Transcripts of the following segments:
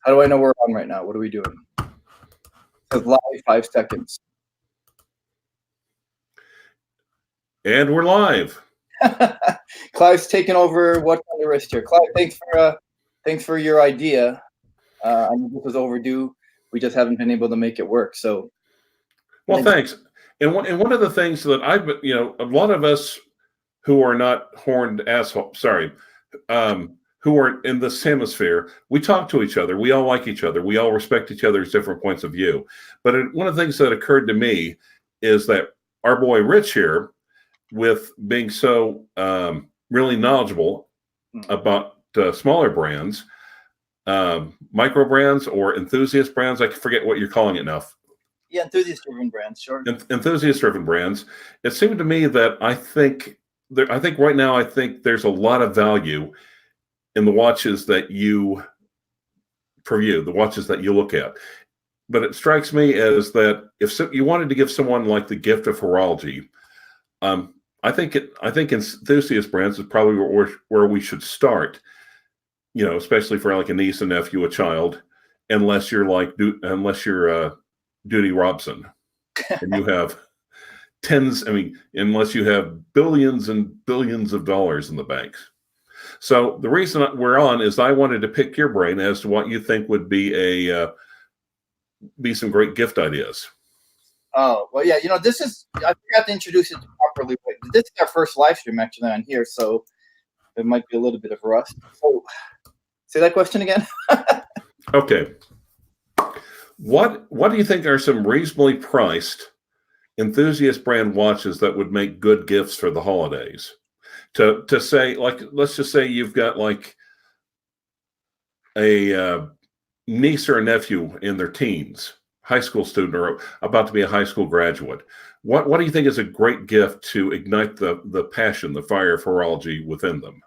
How do I know we're on right now? What are we doing? It says live 5 seconds. And we're live. Clive's taking over what's on the wrist here. Clive, thanks for your idea. I know this was overdue. We just haven't been able to make it work. So, well, thanks. And one of the things that I've been, a lot of us who are not horned assholes, who are in this hemisphere, we talk to each other. We all like each other. We all respect each other's different points of view. But one of the things that occurred to me is that our boy Rich here, with being so really knowledgeable about smaller brands, microbrands or enthusiast brands, I forget what you're calling it now. Yeah, enthusiast-driven brands, sure. Enthusiast-driven brands. It seemed to me that I think right now there's a lot of value in the watches that you preview, the watches that you look at. But it strikes me as that if you wanted to give someone like the gift of horology, I think enthusiast brands is probably where we should start. Especially for like a niece, a nephew, a child, unless you're Duty Robson, and you have unless you have billions and billions of dollars in the banks. So the reason we're on is I wanted to pick your brain as to what you think would be some great gift ideas. Oh, well, yeah, I forgot to introduce it properly. This is our first live stream actually on here, so there might be a little bit of rust. So, say that question again. Okay. What do you think are some reasonably priced enthusiast brand watches that would make good gifts for the holidays? To say, like, let's just say you've got like a niece or a nephew in their teens, high school student or about to be a high school graduate. What do you think is a great gift to ignite the passion, the fire of horology within them?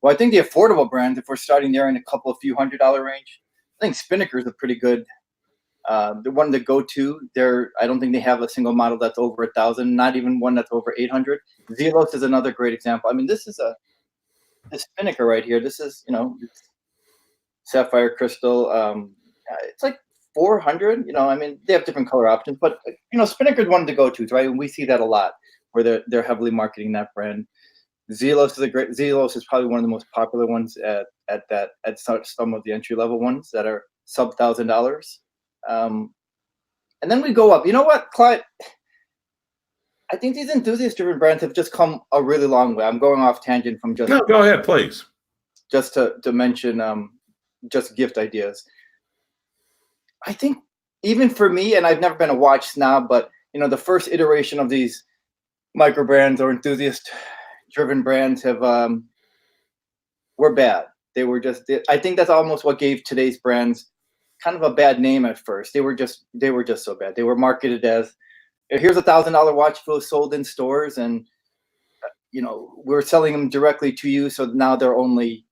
Well, I think the affordable brands, if we're starting there in a few $100 range, I think Spinnaker is a pretty good. The one to go to. I don't think they have a single model that's over 1,000. Not even one that's over 800. Zelos is another great example. I mean, this is the Spinnaker right here. This is sapphire crystal. It's like 400. They have different color options, but Spinnaker is one to go to, right? And we see that a lot where they're heavily marketing that brand. Zelos is probably one of the most popular ones at some of the entry level ones that are sub $1,000. And then we go up. You know what, Clyde? I think these enthusiast-driven brands have just come a really long way. I'm going off tangent from just. No, go ahead, please. Just to mention, just gift ideas. I think even for me, and I've never been a watch snob, but the first iteration of these micro brands or enthusiast-driven brands were bad. They were just. I think that's almost what gave today's brands kind of a bad name at first. They were just so bad. They were marketed as, here's $1,000 watch if it was sold in stores, and we're selling them directly to you. So now they're only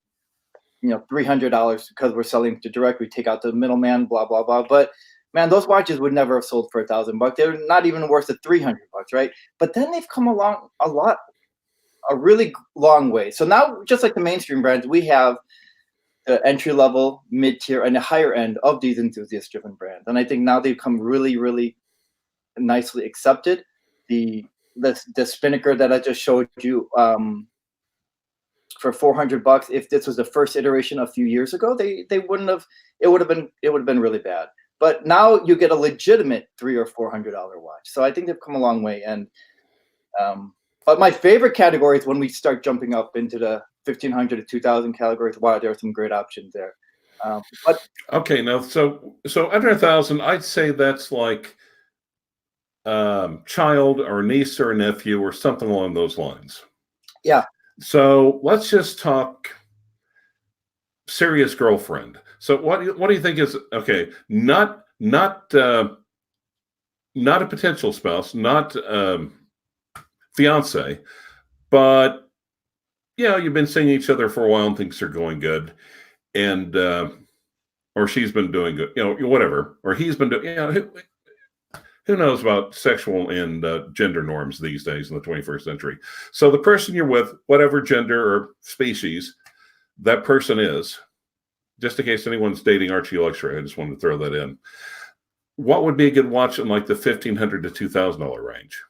$300 because we're selling to direct. We take out the middleman, blah blah blah. But man, those watches would never have sold for $1,000. They're not even worth the $300, right? But then they've come along a really long way. So now, just like the mainstream brands, we have the entry level, mid tier, and the higher end of these enthusiast driven brands. And I think now they've come really, really nicely accepted. The Spinnaker that I just showed you for $400, if this was the first iteration a few years ago, they wouldn't have. It would have been really bad. But now you get a legitimate $300 or $400 watch. So I think they've come a long way. And but my favorite category is when we start jumping up into the 1,500 to 2,000 categories. Wow, there are some great options there. But okay, now so under 1,000, I'd say that's like child or niece or nephew or something along those lines. Yeah. So let's just talk serious girlfriend. So what do you think is okay? Not a potential spouse, not fiance, but you've been seeing each other for a while and things are going good, and or she's been doing good, whatever, or he's been doing, who knows about sexual and gender norms these days in the 21st century. So the person you're with, whatever gender or species that person is, just in case anyone's dating Archie Luxury, I just wanted to throw that in. What would be a good watch in like the $1,500 to $2,000 range,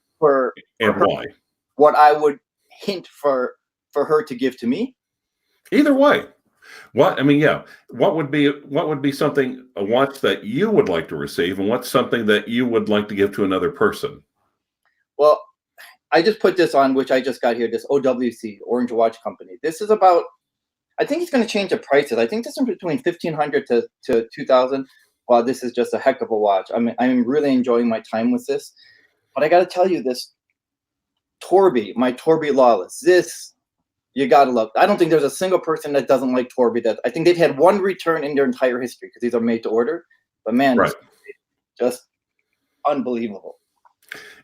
and why? What I would hint for her to give to me. Either way. What would be something, a watch that you would like to receive, and what's something that you would like to give to another person? Well, I just put this on, which I just got here, this OWC, Orange Watch Company. This is about, I think it's going to change the prices. I think this is between 1,500 to 2,000. Wow, this is just a heck of a watch. I'm really enjoying my time with this. But I got to tell you, this Torby, my Torby Lawless, this, you got to love. I don't think there's a single person that doesn't like Torby. I think they've had one return in their entire history because these are made to order. But man, right. Just unbelievable.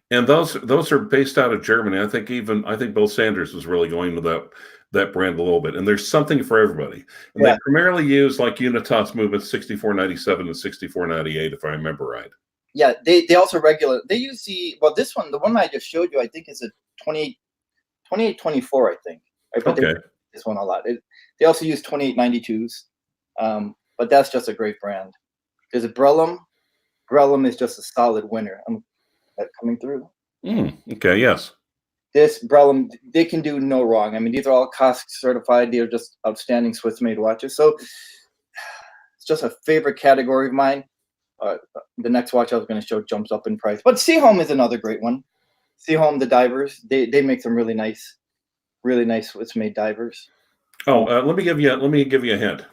And those are based out of Germany. I think Bill Sanders is really going to that brand a little bit. And there's something for everybody. And they primarily use like Unitas movements 6497 and 6498, if I remember right. Yeah, they also they use this one, the one I just showed you, I think is a 2824, I think. But okay. This one a lot. They also use 2892s. But that's just a great brand. There's a Brellum. Brellum is just a solid winner. That coming through. Okay, yes. This Brellum, they can do no wrong. I mean, these are all COSC certified. They're just outstanding Swiss-made watches. So it's just a favorite category of mine. The next watch I was going to show jumps up in price. But Seaholm is another great one. Seaholm, the divers, they make some really nice Swiss-made divers. Oh, let me give you a hint.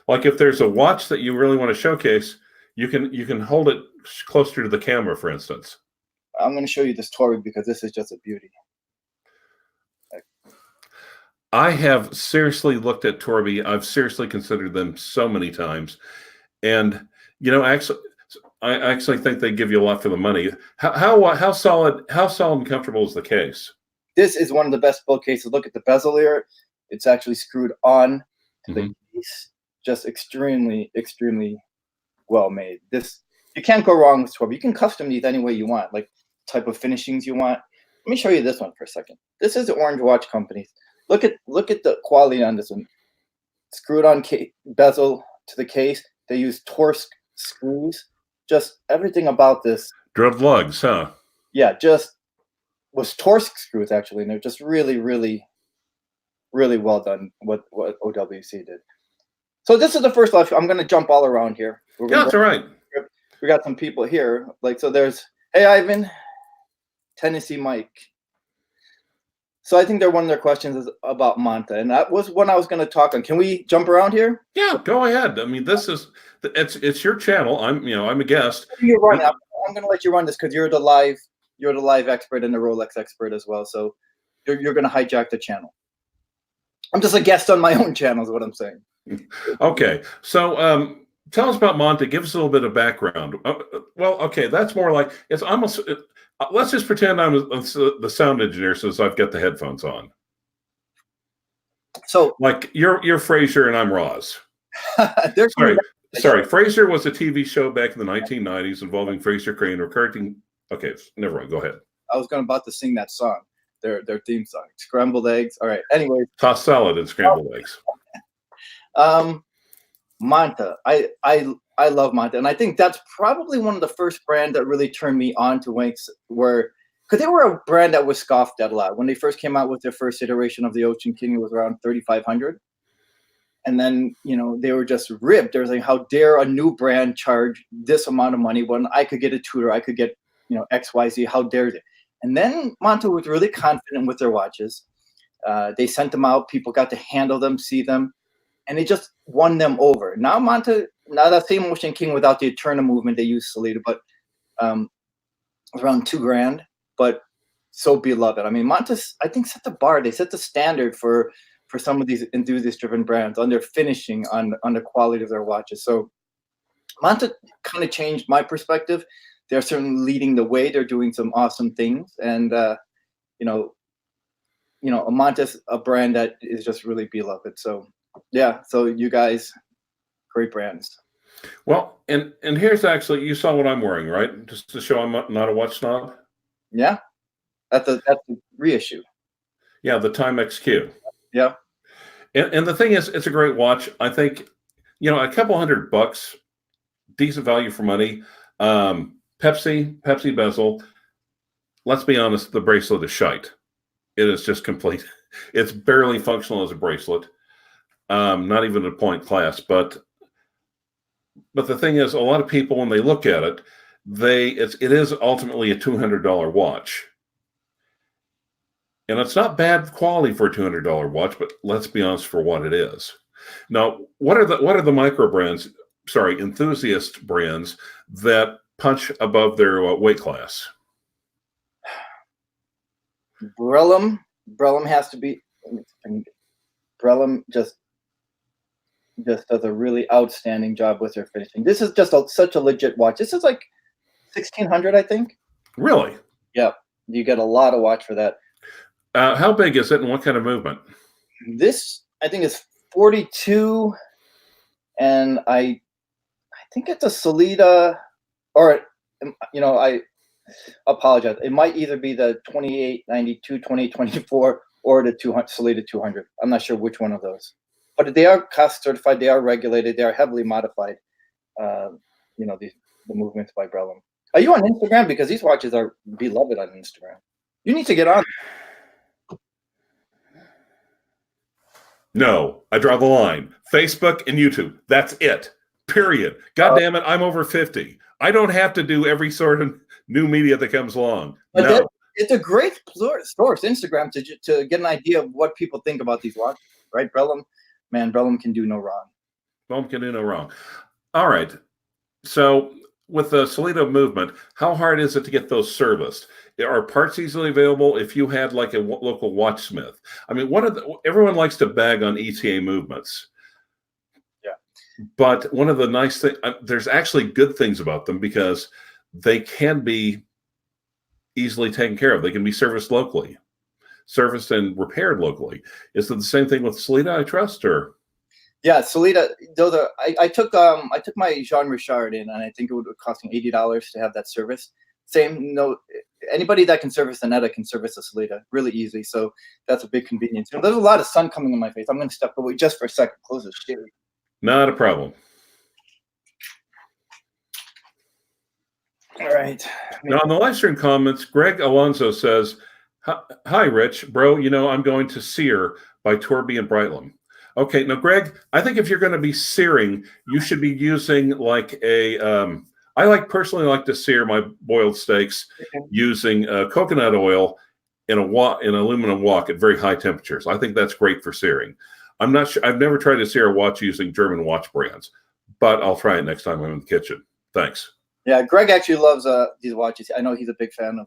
Like if there's a watch that you really want to showcase, you can hold it closer to the camera, for instance. I'm going to show you this Torby because this is just a beauty. I have seriously looked at Torby. I've seriously considered them so many times, and I actually think they give you a lot for the money. How solid and comfortable is the case? This is one of the best built cases. Look at the bezel here; it's actually screwed on to the case. Just extremely, extremely well made. This, you can't go wrong with Torby. You can custom these any way you want, like type of finishings you want. Let me show you this one for a second. This is the Orange Watch Company. Look at the quality on this one. Screwed on bezel to the case. They use Torsk screws. Just everything about this. Drilled lugs, huh? Yeah, just was Torsk screws actually, and they're just really, really, really well done. What OWC did. So this is the first live. I'm going to jump all around here. Yeah, that's all right. We got some people here. So there's, hey, Ivan, Tennessee Mike. So I think one of their questions is about Monta, and that was one I was going to talk on. Can we jump around here? Yeah, go ahead. I mean, it's your channel. I'm a guest. You're running. I'm going to let you run this because you're the live expert and the Rolex expert as well. So you're going to hijack the channel. I'm just a guest on my own channel is what I'm saying. Okay, so tell us about Monta. Give us a little bit of background. Well, okay, that's more like it's almost. Let's just pretend I'm the sound engineer since I've got the headphones on. So, like you're Fraser and I'm Roz. Sorry. Fraser was a TV show back in the 1990s involving Fraser Crane recurring. Okay, never mind. Go ahead. I was about to sing that song, their theme song, Scrambled Eggs. All right. Anyway, tossed salad and scrambled eggs. Monta. I love Monta, and I think that's probably one of the first brands that really turned me on to Winks, because they were a brand that was scoffed at a lot. When they first came out with their first iteration of the Ocean King, it was around 3,500, and then they were just ripped. They were like, how dare a new brand charge this amount of money when I could get a Tudor, I could get XYZ, how dare they? And then Monta was really confident with their watches. They sent them out, people got to handle them, see them, and they just won them over. Now Monta, now that same Ocean King without the Eterna movement, they used Salida, but around $2,000, but so beloved. I mean, Monta, I think, set the bar. They set the standard for some of these enthusiast-driven brands on their finishing, on the quality of their watches. So Monta kind of changed my perspective. They're certainly leading the way. They're doing some awesome things, and Monta's a brand that is just really beloved. So yeah, so you guys, great brands. Well, and here's actually, you saw what I'm wearing, right? Just to show I'm not a watch snob. Yeah, that's a reissue. Yeah, the Time XQ. Yeah. And the thing is, it's a great watch. I think a couple $100, decent value for money. Pepsi bezel. Let's be honest, the bracelet is shite. It is just complete. It's barely functional as a bracelet. Not even a point class, but the thing is, a lot of people, when they look at it, it is ultimately a $200 watch. And it's not bad quality for a $200 watch, but let's be honest, for what it is. Now, what are the micro brands, enthusiast brands that punch above their weight class? Brellam has to be. Brellam just does a really outstanding job with their finishing. This is just such a legit watch. This is like 1,600, I think. Really? Yeah, you get a lot of watch for that. How big is it, and what kind of movement? This, I think, is 42, and I think it's a Sellita, or I apologize. It might either be the 2892, 2824, or the Sellita 200. I'm not sure which one of those. But they are cost certified. They are regulated. They are heavily modified. The movements by Brellam. Are you on Instagram? Because these watches are beloved on Instagram. You need to get on. No, I draw the line. Facebook and YouTube. That's it. Period. God damn it, I'm over 50. I don't have to do every sort of new media that comes along. No. It's a great source, Instagram, to get an idea of what people think about these watches, right? Brellam can do no wrong. Brellam can do no wrong. All right. So with the Sellita movement, how hard is it to get those serviced? Are parts easily available if you had like a local watchsmith? I mean, everyone likes to bag on ETA movements. Yeah. But one of the nice things, there's actually good things about them because they can be easily taken care of. They can be serviced locally, serviced and repaired locally. Is it the same thing with Sellita, I trust, or? Yeah, Sellita. Those are. I took my Jean Richard in, and I think it would cost me $80 to have that service. Same. No, anybody that can service the Netta can service a Sellita really easy. So that's a big convenience. There's a lot of sun coming in my face. I'm going to step away just for a second. Close this shit. Not a problem. All right. Now, on the live stream comments, Greg Alonso says, "Hi, Rich, bro. I'm going to Sear by Torby and Breitlam." Okay, now, Greg, I think if you're going to be searing, you should be using like I personally like to sear my boiled steaks using coconut oil in an aluminum wok at very high temperatures. I think that's great for searing. I'm not sure. I've never tried to sear a watch using German watch brands, but I'll try it next time I'm in the kitchen. Thanks. Yeah, Greg actually loves these watches. I know he's a big fan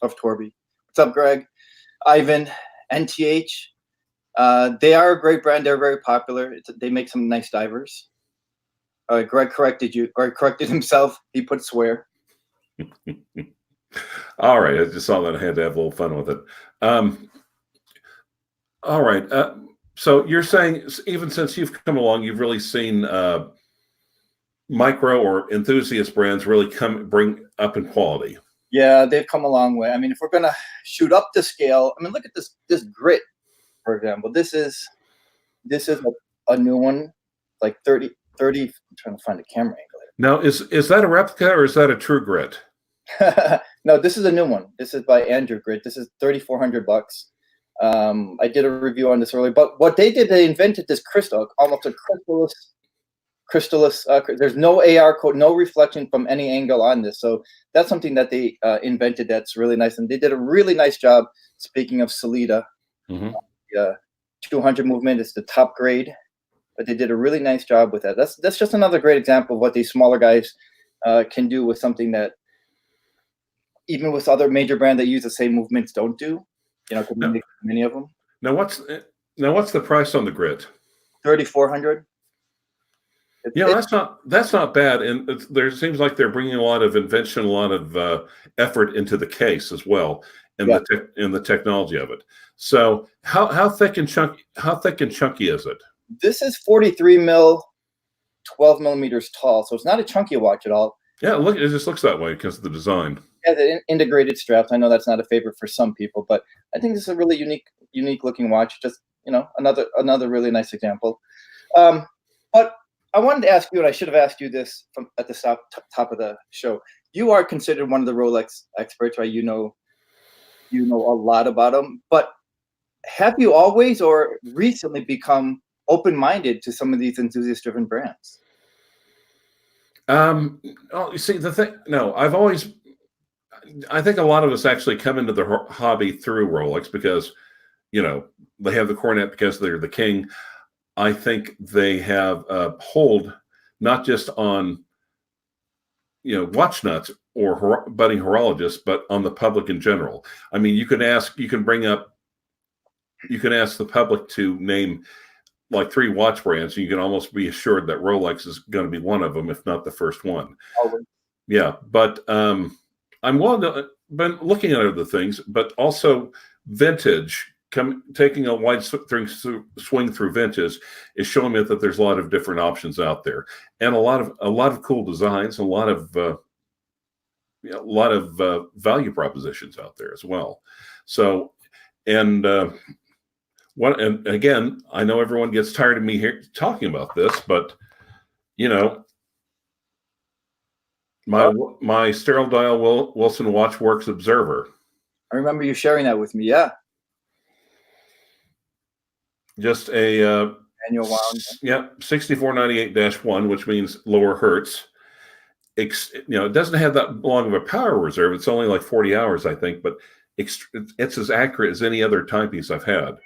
of Torby. What's up, Greg? Ivan, NTH. They are a great brand. They're very popular. They make some nice divers. Greg corrected himself. He put swear. All right. I just saw that. I had to have a little fun with it. All right. So you're saying even since you've come along, you've really seen micro or enthusiast brands really bring up in quality. Yeah, they've come a long way. I mean, if we're gonna shoot up the scale, I mean, look at this grit, for example. This is a new one, like 30. I'm trying to find a camera angle here. Now, is that a replica or is that a true grit? No, this is a new one. This is by Andrew Grit. This is $3,400. I did a review on this earlier, but what they did, they invented this crystal, almost a crystalless. There's no AR code, no reflection from any angle on this. So that's something that they invented. That's really nice, and they did a really nice job. Speaking of Sellita, the 200 movement is the top grade, but they did a really nice job with that. That's just another great example of what these smaller guys can do with something that even with other major brands that use the same movements don't do. Many of them. Now what's the price on the grit? $3,400. That's not bad, and there seems like they're bringing a lot of invention, a lot of effort into the case as well, and the technology of it. So how thick and chunky is it? This is 43 mil, 12 millimeters tall, so it's not a chunky watch at all. Yeah, it just looks that way because of the design. Yeah, the integrated straps. I know that's not a favorite for some people, but I think this is a really unique looking watch. Just another really nice example. But I wanted to ask you, and I should have asked you this from at the top of the show. You are considered one of the Rolex experts, right? You know a lot about them. But have you always or recently become open-minded to some of these enthusiast-driven brands? Oh, you see, the thing, no, I think a lot of us actually come into the hobby through Rolex because, they have the coronet because they're the king. I think they have a hold not just on, watch nuts or budding horologists, but on the public in general. I mean, you can ask the public to name like 3 watch brands, and you can almost be assured that Rolex is going to be one of them, if not the first one. Always. Yeah, but I'm been looking at other things, but also vintage. Taking a wide swing through vintage is showing me that there's a lot of different options out there, and a lot of cool designs, and a lot of value propositions out there as well. So, and and again, I know everyone gets tired of me here talking about this, but my sterile dial Wilson Watchworks Observer. I remember you sharing that with me. Yeah. Just a Manual wound. 6498-1, which means lower hertz. It doesn't have that long of a power reserve. It's only like 40 hours, I think, but it's as accurate as any other timepiece I've had.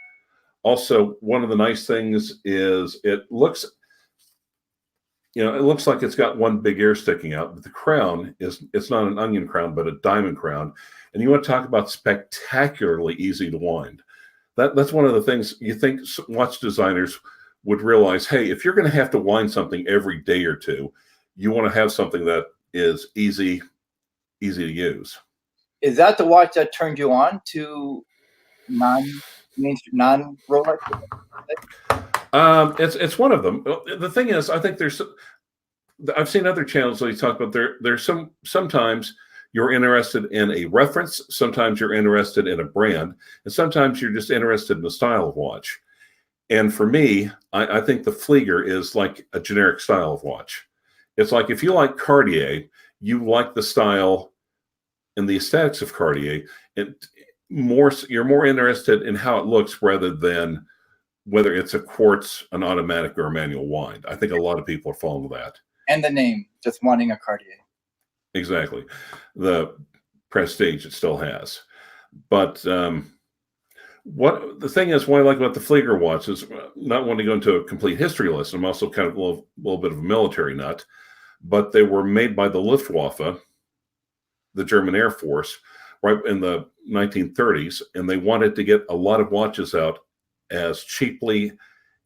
Also, one of the nice things is it looks like it's got one big ear sticking out, but the crown it's not an onion crown, but a diamond crown. And you want to talk about spectacularly easy to wind. That's one of the things you think watch designers would realize. Hey, if you're going to have to wind something every day or two, you want to have something that is easy to use. Is that the watch that turned you on to non-Rolex? It's one of them. The thing is, I think I've seen other channels that you talk about. There's sometimes you're interested in a reference, sometimes you're interested in a brand, and sometimes you're just interested in the style of watch. And for me, I think the Flieger is like a generic style of watch. It's like if you like Cartier, you like the style and the aesthetics of Cartier. You're more interested in how it looks rather than whether it's a quartz, an automatic, or a manual wind. I think a lot of people are falling to that. And the name, just wanting a Cartier. Exactly. The prestige it still has. But what the thing is, what I like about the Flieger watch is not wanting to go into a complete history lesson. I'm also kind of a little bit of a military nut, but they were made by the Luftwaffe, the German Air Force, right in the 1930s, and they wanted to get a lot of watches out as cheaply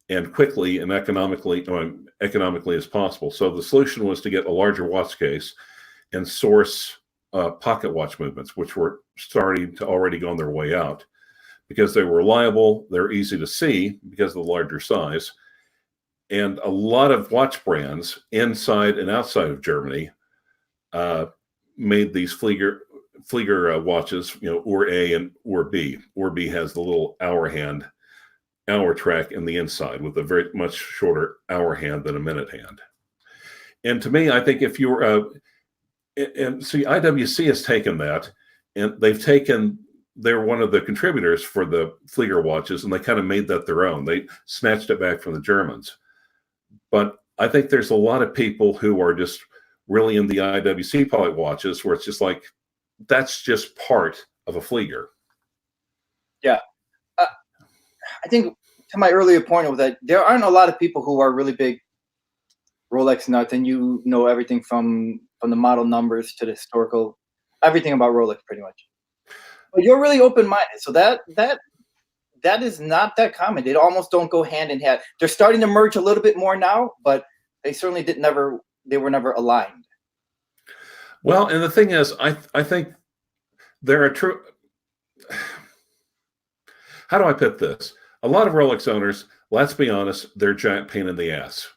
and quickly and economically as possible. So the solution was to get a larger watch case and source pocket watch movements, which were starting to already go on their way out because they were reliable, they're easy to see because of the larger size. And a lot of watch brands inside and outside of Germany made these Flieger watches, Uhr A and Uhr B. Uhr B has the little hour track in the inside with a very much shorter hour hand than a minute hand. And to me, I think if you're and see, IWC has taken that, and they're one of the contributors for the Flieger watches, and they kind of made that their own. They snatched it back from the Germans. But I think there's a lot of people who are just really in the IWC pilot watches where it's just like, that's just part of a Flieger. Yeah. I think to my earlier point was that there aren't a lot of people who are really big Rolex nuts, and everything from the model numbers to the historical, everything about Rolex pretty much. But you're really open-minded, so that is not that common. They almost don't go hand in hand. They're starting to merge a little bit more now, but they certainly they were never aligned. Well, and the thing is, I think there are true. How do I put this? A lot of Rolex owners, let's be honest, they're a giant pain in the ass.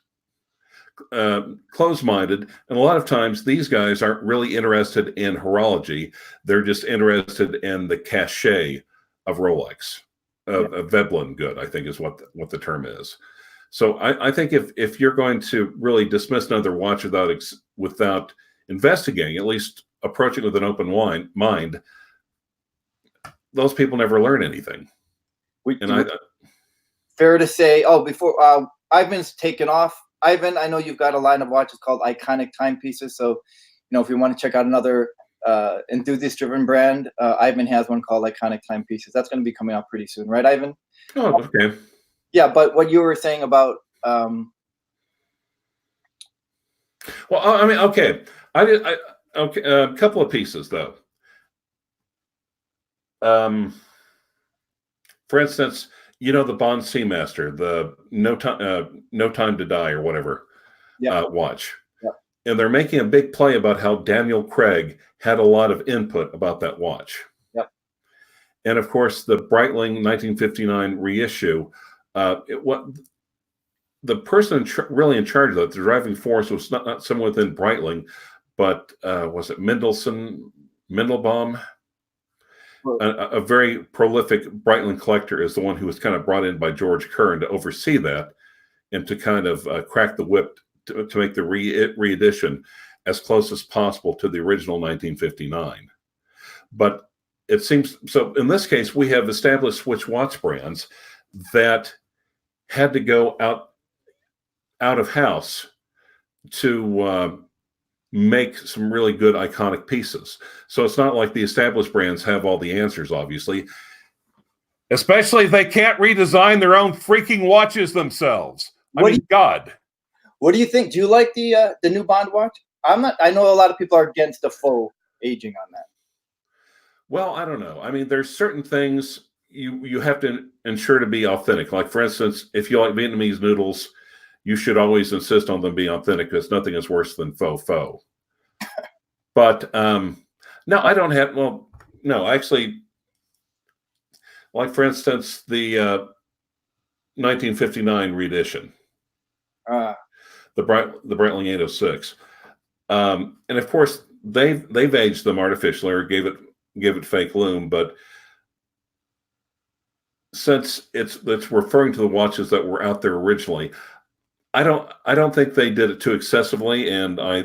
Closed-minded, and a lot of times these guys aren't really interested in horology. They're just interested in the cachet of Rolex, of Veblen good, I think is what the term is. So I think if you're going to really dismiss another watch without investigating, at least approaching with an open mind, those people never learn anything. Fair to say. Oh, before Ivan's taken off. Ivan, I know you've got a line of watches called Iconic Timepieces. So, if you want to check out another enthusiast-driven brand, Ivan has one called Iconic Timepieces. That's going to be coming out pretty soon, right, Ivan? Oh, okay. Yeah, but what you were saying about well, I mean, okay, okay, a couple of pieces though. For instance, the Bond Seamaster, the No Time to Die or whatever watch. Yep. And they're making a big play about how Daniel Craig had a lot of input about that watch. Yep. And of course, the Breitling 1959 reissue, the person really in charge of that, the driving force, was not someone within Breitling, but was it Mendelbaum? A very prolific Breitling collector is the one who was kind of brought in by George Kern to oversee that and to kind of crack the whip to make the reedition as close as possible to the original 1959. But it seems, so in this case, we have established Switch watch brands that had to go out of house to make some really good iconic pieces. So it's not like the established brands have all the answers, obviously. Especially if they can't redesign their own freaking watches themselves. God. What do you think? Do you like the new Bond watch? I know a lot of people are against the faux aging on that. Well, I don't know. I mean, there's certain things you have to ensure to be authentic. Like, for instance, if you like Vietnamese noodles, you should always insist on them being authentic because nothing is worse than faux. But no, I don't have. Well, no, actually, like for instance, the 1959 reedition, the Breitling 806, and of course they've aged them artificially or gave it fake lume, but since it's referring to the watches that were out there originally, I don't think they did it too excessively, and I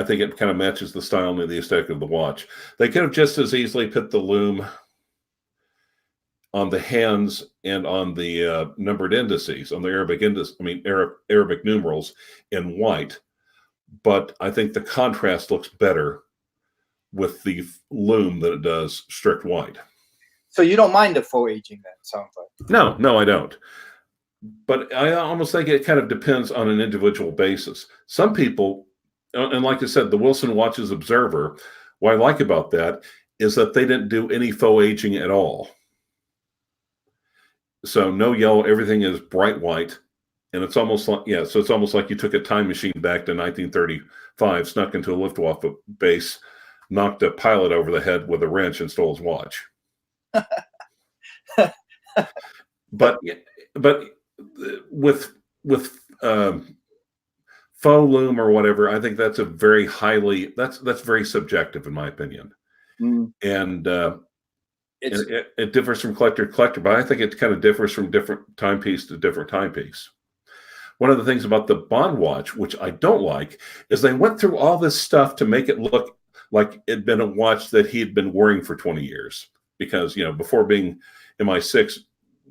think it kind of matches the style and the aesthetic of the watch. They could have just as easily put the lume on the hands and on the numbered indices, on the Arabic numerals in white, but I think the contrast looks better with the lume than it does strict white. So you don't mind the faux aging then, sounds like. No, I don't. But I almost think it kind of depends on an individual basis. Some people, and like I said, the Wilson Watches Observer, what I like about that is that they didn't do any faux aging at all. So no yellow, everything is bright white. And it's almost like, so it's almost like you took a time machine back to 1935, snuck into a Luftwaffe base, knocked a pilot over the head with a wrench and stole his watch. But with faux lume or whatever, I think that's that's very subjective in my opinion. And it differs from collector to collector, but I think it kind of differs from different timepiece to different timepiece. One of the things about the Bond watch, which I don't like, is they went through all this stuff to make it look like it'd been a watch that he had been wearing for 20 years. Because, before being MI6,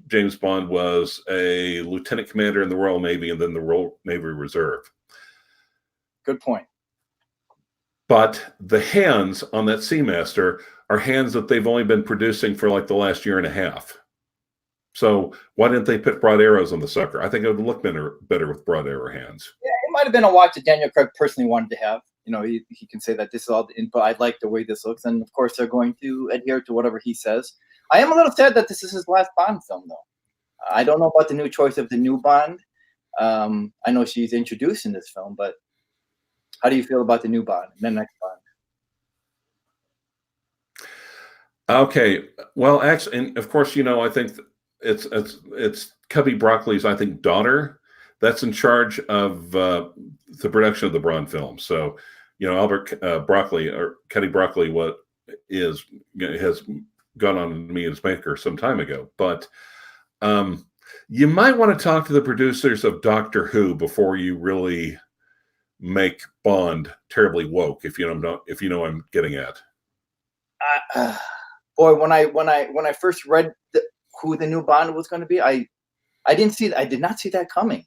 James Bond was a lieutenant commander in the Royal Navy and then the Royal Navy Reserve. Good point. But the hands on that Seamaster are hands that they've only been producing for like the last year and a half. So why didn't they put broad arrows on the sucker? I think it would look better with broad arrow hands. Yeah, it might have been a watch that Daniel Craig personally wanted to have. He can say that this is all the input. I like the way this looks. And of course, they're going to adhere to whatever he says. I am a little sad that this is his last Bond film, though. I don't know about the new choice of the new Bond. I know she's introduced in this film, but how do you feel about the new Bond, the next Bond? Okay. Well, actually, and of course, I think it's Cubby Broccoli's, I think, daughter that's in charge of the production of the Bond film. So, Albert Broccoli or Cuddy Broccoli, has gone on to me as maker some time ago. But You might want to talk to the producers of Doctor Who before you really make Bond terribly woke. If you know what I'm getting at. Boy, when I first read who the new Bond was going to be, I did not see that coming.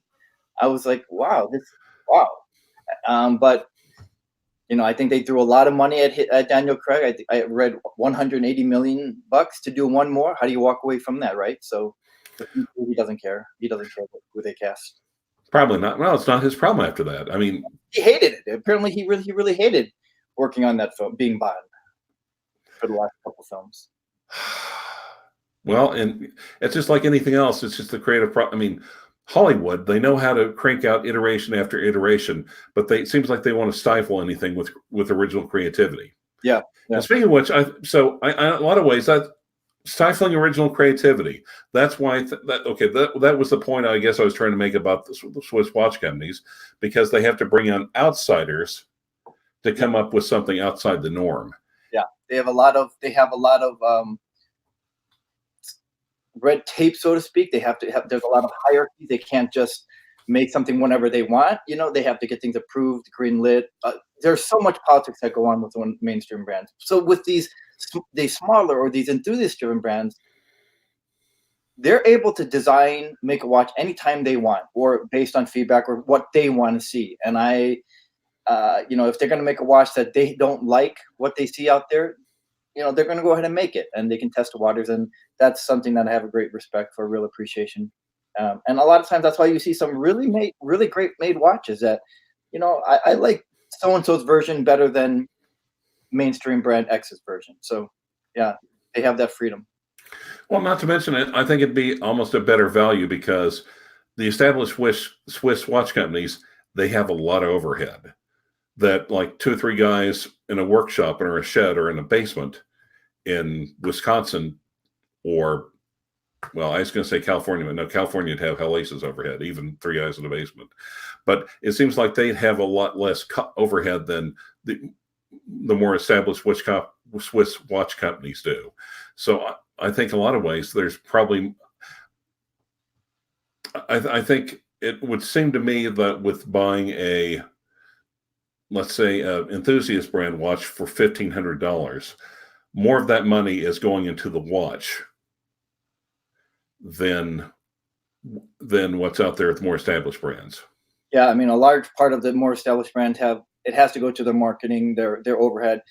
I was like, wow. But I think they threw a lot of money at Daniel Craig. I read 180 million bucks to do one more. How do you walk away from that, right? So he doesn't care. He doesn't care who they cast. Probably not. Well, it's not his problem after that. I mean, He hated it. Apparently, he really hated working on that film, being Bond, for the last couple films. well, and it's just like anything else. It's just the creative. I mean, Hollywood, they know how to crank out iteration after iteration, but it seems like they want to stifle anything with original creativity. Yeah. And speaking of which, in a lot of ways, that stifling original creativity. That's why that was the point I guess I was trying to make about the Swiss watch companies, because they have to bring on outsiders to come up with something outside the norm. Yeah, they have a lot of red tape, so to speak. There's a lot of hierarchy. They can't just make something whenever they want. They have to get things approved, green lit. There's so much politics that go on with one mainstream brands. So with these smaller or these enthusiast-driven brands, they're able to make a watch anytime they want, or based on feedback or what they want to see. And if they're going to make a watch that they don't like what they see out there, they're going to go ahead and make it, and they can test the waters. And that's something that I have a great respect for, real appreciation. And a lot of times that's why you see some really great made watches that, I like so-and-so's version better than mainstream brand X's version. So yeah, they have that freedom. Well, not to mention it, I think it'd be almost a better value because the established Swiss watch companies, they have a lot of overhead that, like, 2 or 3 guys in a workshop or a shed or in a basement in Wisconsin, or, well, I was going to say California, but no, California would have hellacious overhead, even 3 guys in a basement. But it seems like they'd have a lot less overhead than the more established Swiss watch companies do. So I think in a lot of ways, there's probably, I think it would seem to me that with buying let's say, an enthusiast brand watch for $1,500, more of that money is going into the watch than what's out there with more established brands. Yeah, I mean, a large part of the more established brands has to go to their marketing, their overhead,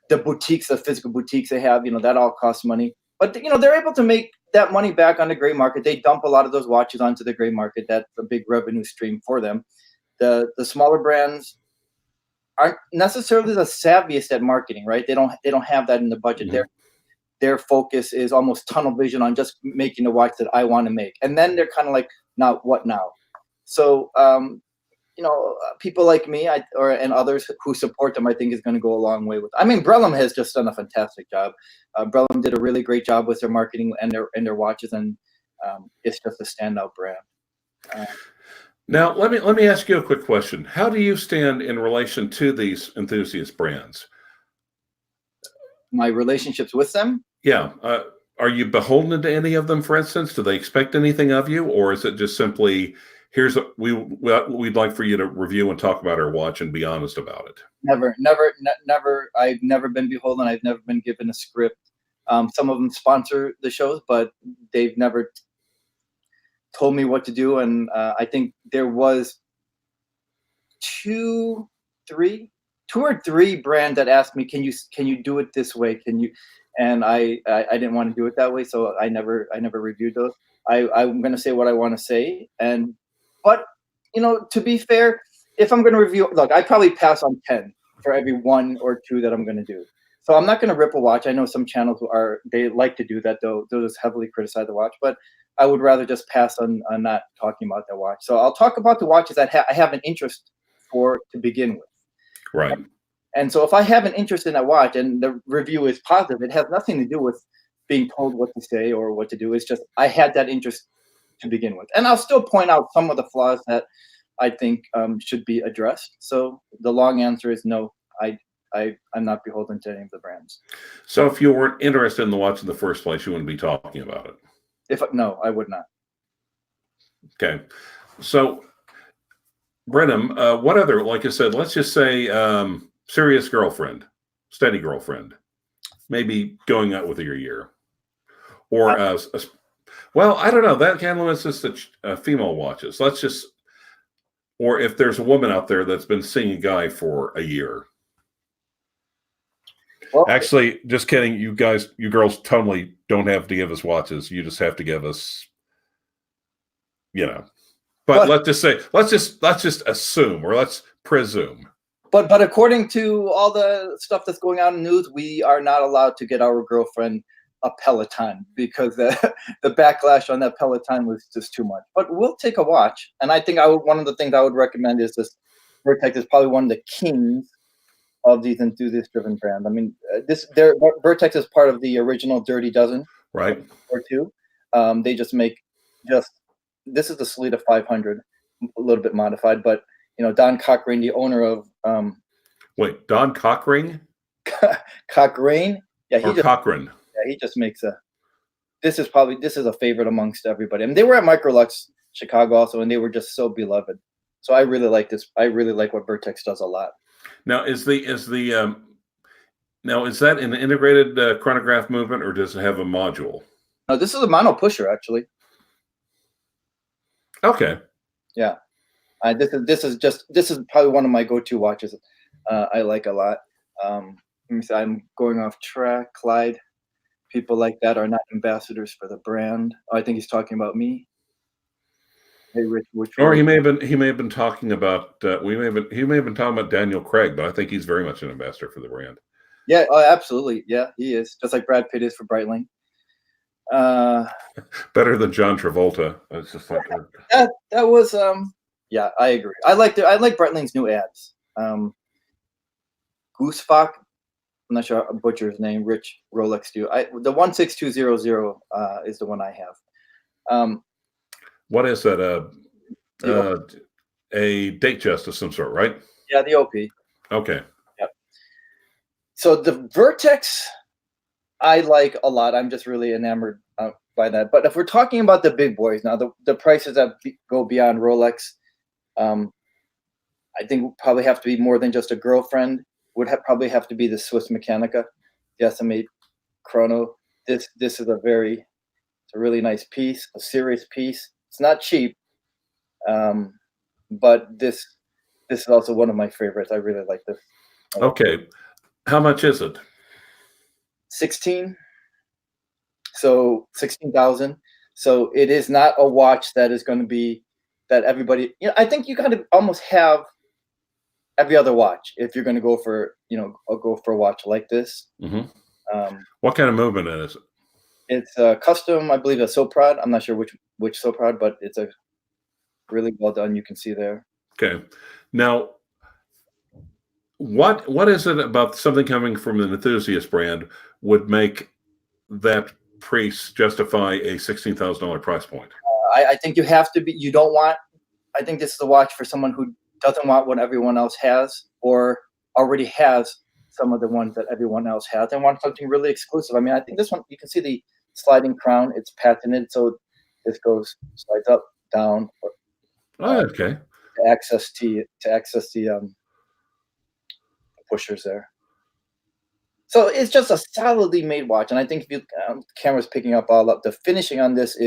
the boutiques, the physical boutiques they have. That all costs money. But they're able to make that money back on the gray market. They dump a lot of those watches onto the gray market. That's a big revenue stream for them. The smaller brands aren't necessarily the savviest at marketing, right? They don't have that in the budget. Mm-hmm. Their focus is almost tunnel vision on just making the watch that I want to make, and then they're kind of like, now what now? So people like me and others who support them, I think, is going to go a long way with. I mean, Brellam has just done a fantastic job. Brellam did a really great job with their marketing and their watches, and it's just a standout brand. Now, let me ask you a quick question. How do you stand in relation to these enthusiast brands? My relationships with them? Yeah. Are you beholden to any of them, for instance? Do they expect anything of you? Or is it just simply, we'd like for you to review and talk about our watch and be honest about it? Never. I've never been beholden. I've never been given a script. Some of them sponsor the shows, but they've never told me what to do. And I think there was 2 or 3 brands that asked me, can you do it this way? And I didn't want to do it that way. So I never reviewed those. I'm going to say what I want to say. But to be fair, if I'm going to review, look, I probably pass on 10 for every 1 or 2 that I'm going to do. So I'm not going to rip a watch. I know some channels they like to do that, though. They'll just heavily criticize the watch, but I would rather just pass on not talking about that watch. So I'll talk about the watches that I have an interest for to begin with. Right. And so if I have an interest in that watch and the review is positive, it has nothing to do with being told what to say or what to do. It's just I had that interest to begin with. And I'll still point out some of the flaws that I think should be addressed. So the long answer is no, I'm not beholden to any of the brands. So if you weren't interested in the watch in the first place, you wouldn't be talking about it? No, I would not. Okay. So, Brenham, what other, like I said, let's just say serious girlfriend, steady girlfriend, maybe going out with her a year. Or, well, I don't know. That kind of limits us to female watches. Let's just, or if there's a woman out there that's been seeing a guy for a year. Well, actually, just kidding. You guys, you girls totally don't have to give us watches. You just have to give us, you know. But let's just say, let's just assume, or let's presume. But according to all the stuff that's going on in the news, we are not allowed to get our girlfriend a Peloton because the backlash on that Peloton was just too much. But we'll take a watch, and I think one of the things I would recommend is this. Vertex is probably one of the kings of these enthusiast-driven brands. I mean, Vertex is part of the original Dirty Dozen, right? Or two. They just make this is the Salida 500, a little bit modified, but Don Cochrane, the owner of wait, Don Cochrane? Cochrane? Yeah, Cochrane. Yeah, he just makes this is a favorite amongst everybody. I mean, they were at Microlux Chicago also, and they were just so beloved. So I really like this. I really like what Vertex does a lot. Now, is that an integrated chronograph movement, or does it have a module? No, this is a mono pusher, actually. Okay. Yeah, this is probably one of my go-to watches. I like a lot. Let me see, I'm going off track. Clyde, people like that are not ambassadors for the brand. Oh, I think he's talking about me. Hey, Rich, or he may have been talking about he may have been talking about Daniel Craig, but I think he's very much an ambassador for the brand. Yeah, absolutely. Yeah, he is, just like Brad Pitt is for Breitling. Better than John Travolta. It's just like that was yeah, I agree. I like Breitling's new ads. Goosefock, I'm not sure I butcher his name. Rich Rolex do. The 16200 is the one I have. What is that? A date just of some sort, right? Yeah, the OP. Okay. Yep. So the Vertex, I like a lot. I'm just really enamored by that. But if we're talking about the big boys now, the prices that go beyond Rolex, I think probably have to be more than just a girlfriend. Probably have to be the Swiss Mechanica, the SMA Chrono. This is it's a really nice piece, a serious piece. It's not cheap, but this is also one of my favorites. I really like this. Okay, how much is it? 16. So 16,000. So it is not a watch that is going to be that everybody. I think you kind of almost have every other watch if you're going to go for a watch like this. Mm-hmm. What kind of movement is it? It's a custom, I believe, a Soprod. I'm not sure which Soprod, but it's a really well done. You can see there. Okay. Now, what is it about something coming from an enthusiast brand would make that price justify a $16,000 price point? I think you have to be. You don't want. I think this is a watch for someone who doesn't want what everyone else has, or already has some of the ones that everyone else has, and want something really exclusive. I mean, I think this one, you can see the sliding crown. It's patented, so this slides up, down. Okay. To access the pushers there. So it's just a solidly made watch, and I think if you camera's picking up all up, the finishing on this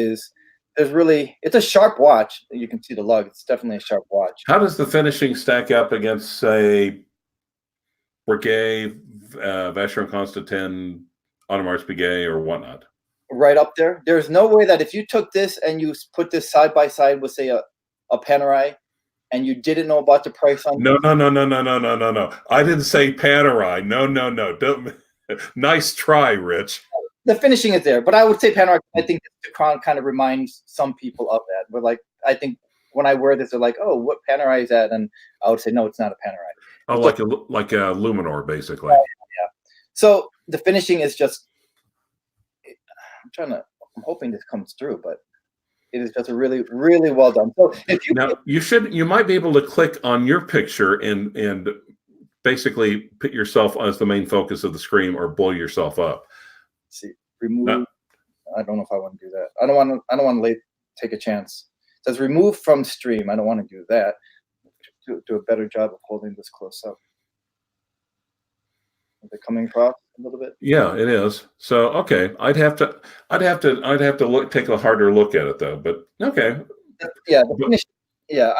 it's a sharp watch. You can see the lug. It's definitely a sharp watch. How does the finishing stack up against, say, Breguet, Vacheron Constantin, Audemars Piguet, or whatnot? Right up there. There's no way that if you took this and you put this side by side with, say, a Panerai, and you didn't know about the price on. No. I didn't say Panerai. No. Don't. Nice try, Rich. The finishing is there, but I would say Panerai. I think the crown kind of reminds some people of that. But I think when I wear this, they're like, "Oh, what Panerai is that?" And I would say, "No, it's not a Panerai." Oh, like a Luminor, basically. Yeah. So the finishing is just. I'm hoping this comes through, but it is just a really, really well done. So if you might be able to click on your picture and basically put yourself as the main focus of the screen, or blow yourself up. See, remove. No. I don't know if I want to do that. I don't want to take a chance. does remove from stream. I don't want to do that. Do a better job of holding this close up. Is it coming across a little bit? Yeah, it is. So okay, I'd have to take a harder look at it though. But okay, Yeah, the finish. Yeah,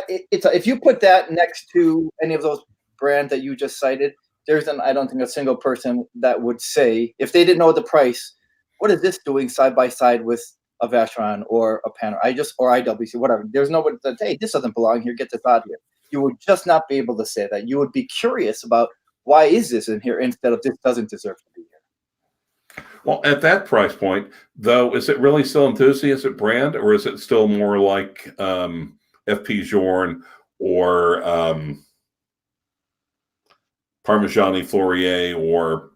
it's if you put that next to any of those brands that you just cited, I don't think a single person that would say, if they didn't know the price, what is this doing side by side with a Vacheron or a Panerai, or IWC, whatever. There's nobody that, hey, this doesn't belong here, get this out of here. You would just not be able to say that. You would be curious about, why is this in here, instead of this doesn't deserve to be here. Well, at that price point, though, is it really still enthusiast brand, or is it still more like FP Journe or Parmigiani Fleurier or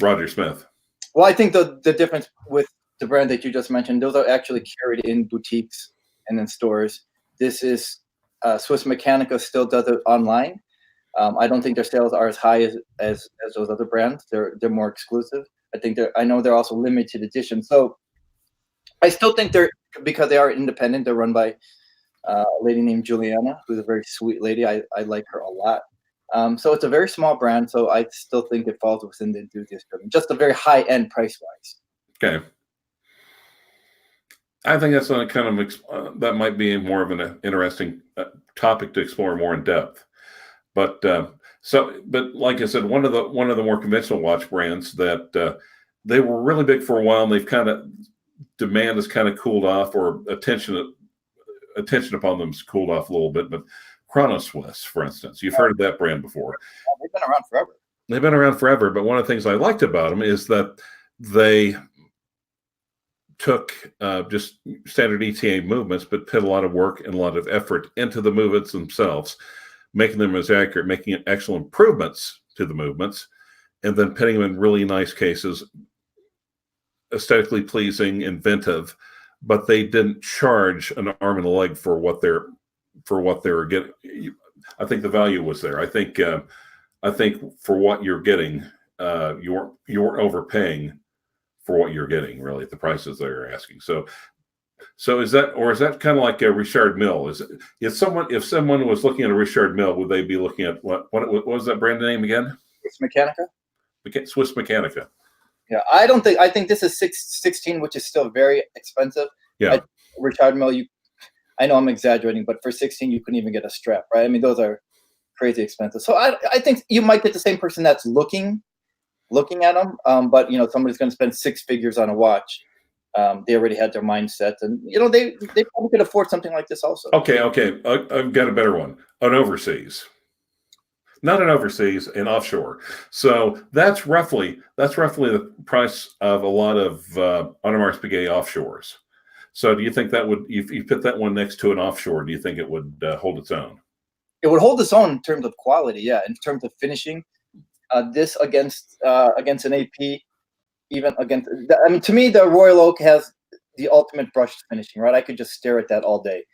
Roger Smith? Well, I think the difference with the brand that you just mentioned, those are actually carried in boutiques and in stores. This is Swiss Mechanica still does it online. I don't think their sales are as high as those other brands. They're more exclusive. I know they're also limited edition. So I still think because they are independent, they're run by a lady named Juliana, who's a very sweet lady. I like her a lot. So it's a very small brand. So I still think it falls within the enthusiast, just a very high end price wise. Okay. I think that's kind of that might be more of an interesting topic to explore more in depth. But like I said, one of the more conventional watch brands that they were really big for a while, and they've demand has kind of cooled off, or attention upon them has cooled off a little bit. But Chrono Swiss, for instance, you've heard of that brand before. They've been around forever. They've been around forever. But one of the things I liked about them is that they took just standard ETA movements, but put a lot of work and a lot of effort into the movements themselves, making them as accurate, making actual improvements to the movements, and then putting them in really nice cases, aesthetically pleasing, inventive, but they didn't charge an arm and a leg for what they were getting. I think the value was there. I think for what you're getting, you're overpaying for what you're getting, really, at the prices they're asking. So is that kind of like a Richard Mille? If someone was looking at a Richard Mille, would they be looking at what was that brand name again? Swiss Mechanica. Swiss Mechanica. Yeah, I think this is 16, which is still very expensive. Yeah. Richard Mille, I know I'm exaggerating, but for 16 you couldn't even get a strap, right? I mean, those are crazy expensive. So I think you might get the same person that's looking at them, but somebody's going to spend six figures on a watch. They already had their mindset, and they probably could afford something like this also. Okay, I've got a better one. An overseas, not an overseas, an offshore. So that's roughly the price of a lot of Audemars Piguet offshores. So do you think that would, if you put that one next to an offshore, do you think it would hold its own? It would hold its own in terms of quality, yeah. In terms of finishing, this against an AP. Even against, to me, the Royal Oak has the ultimate brushed finishing, right? I could just stare at that all day.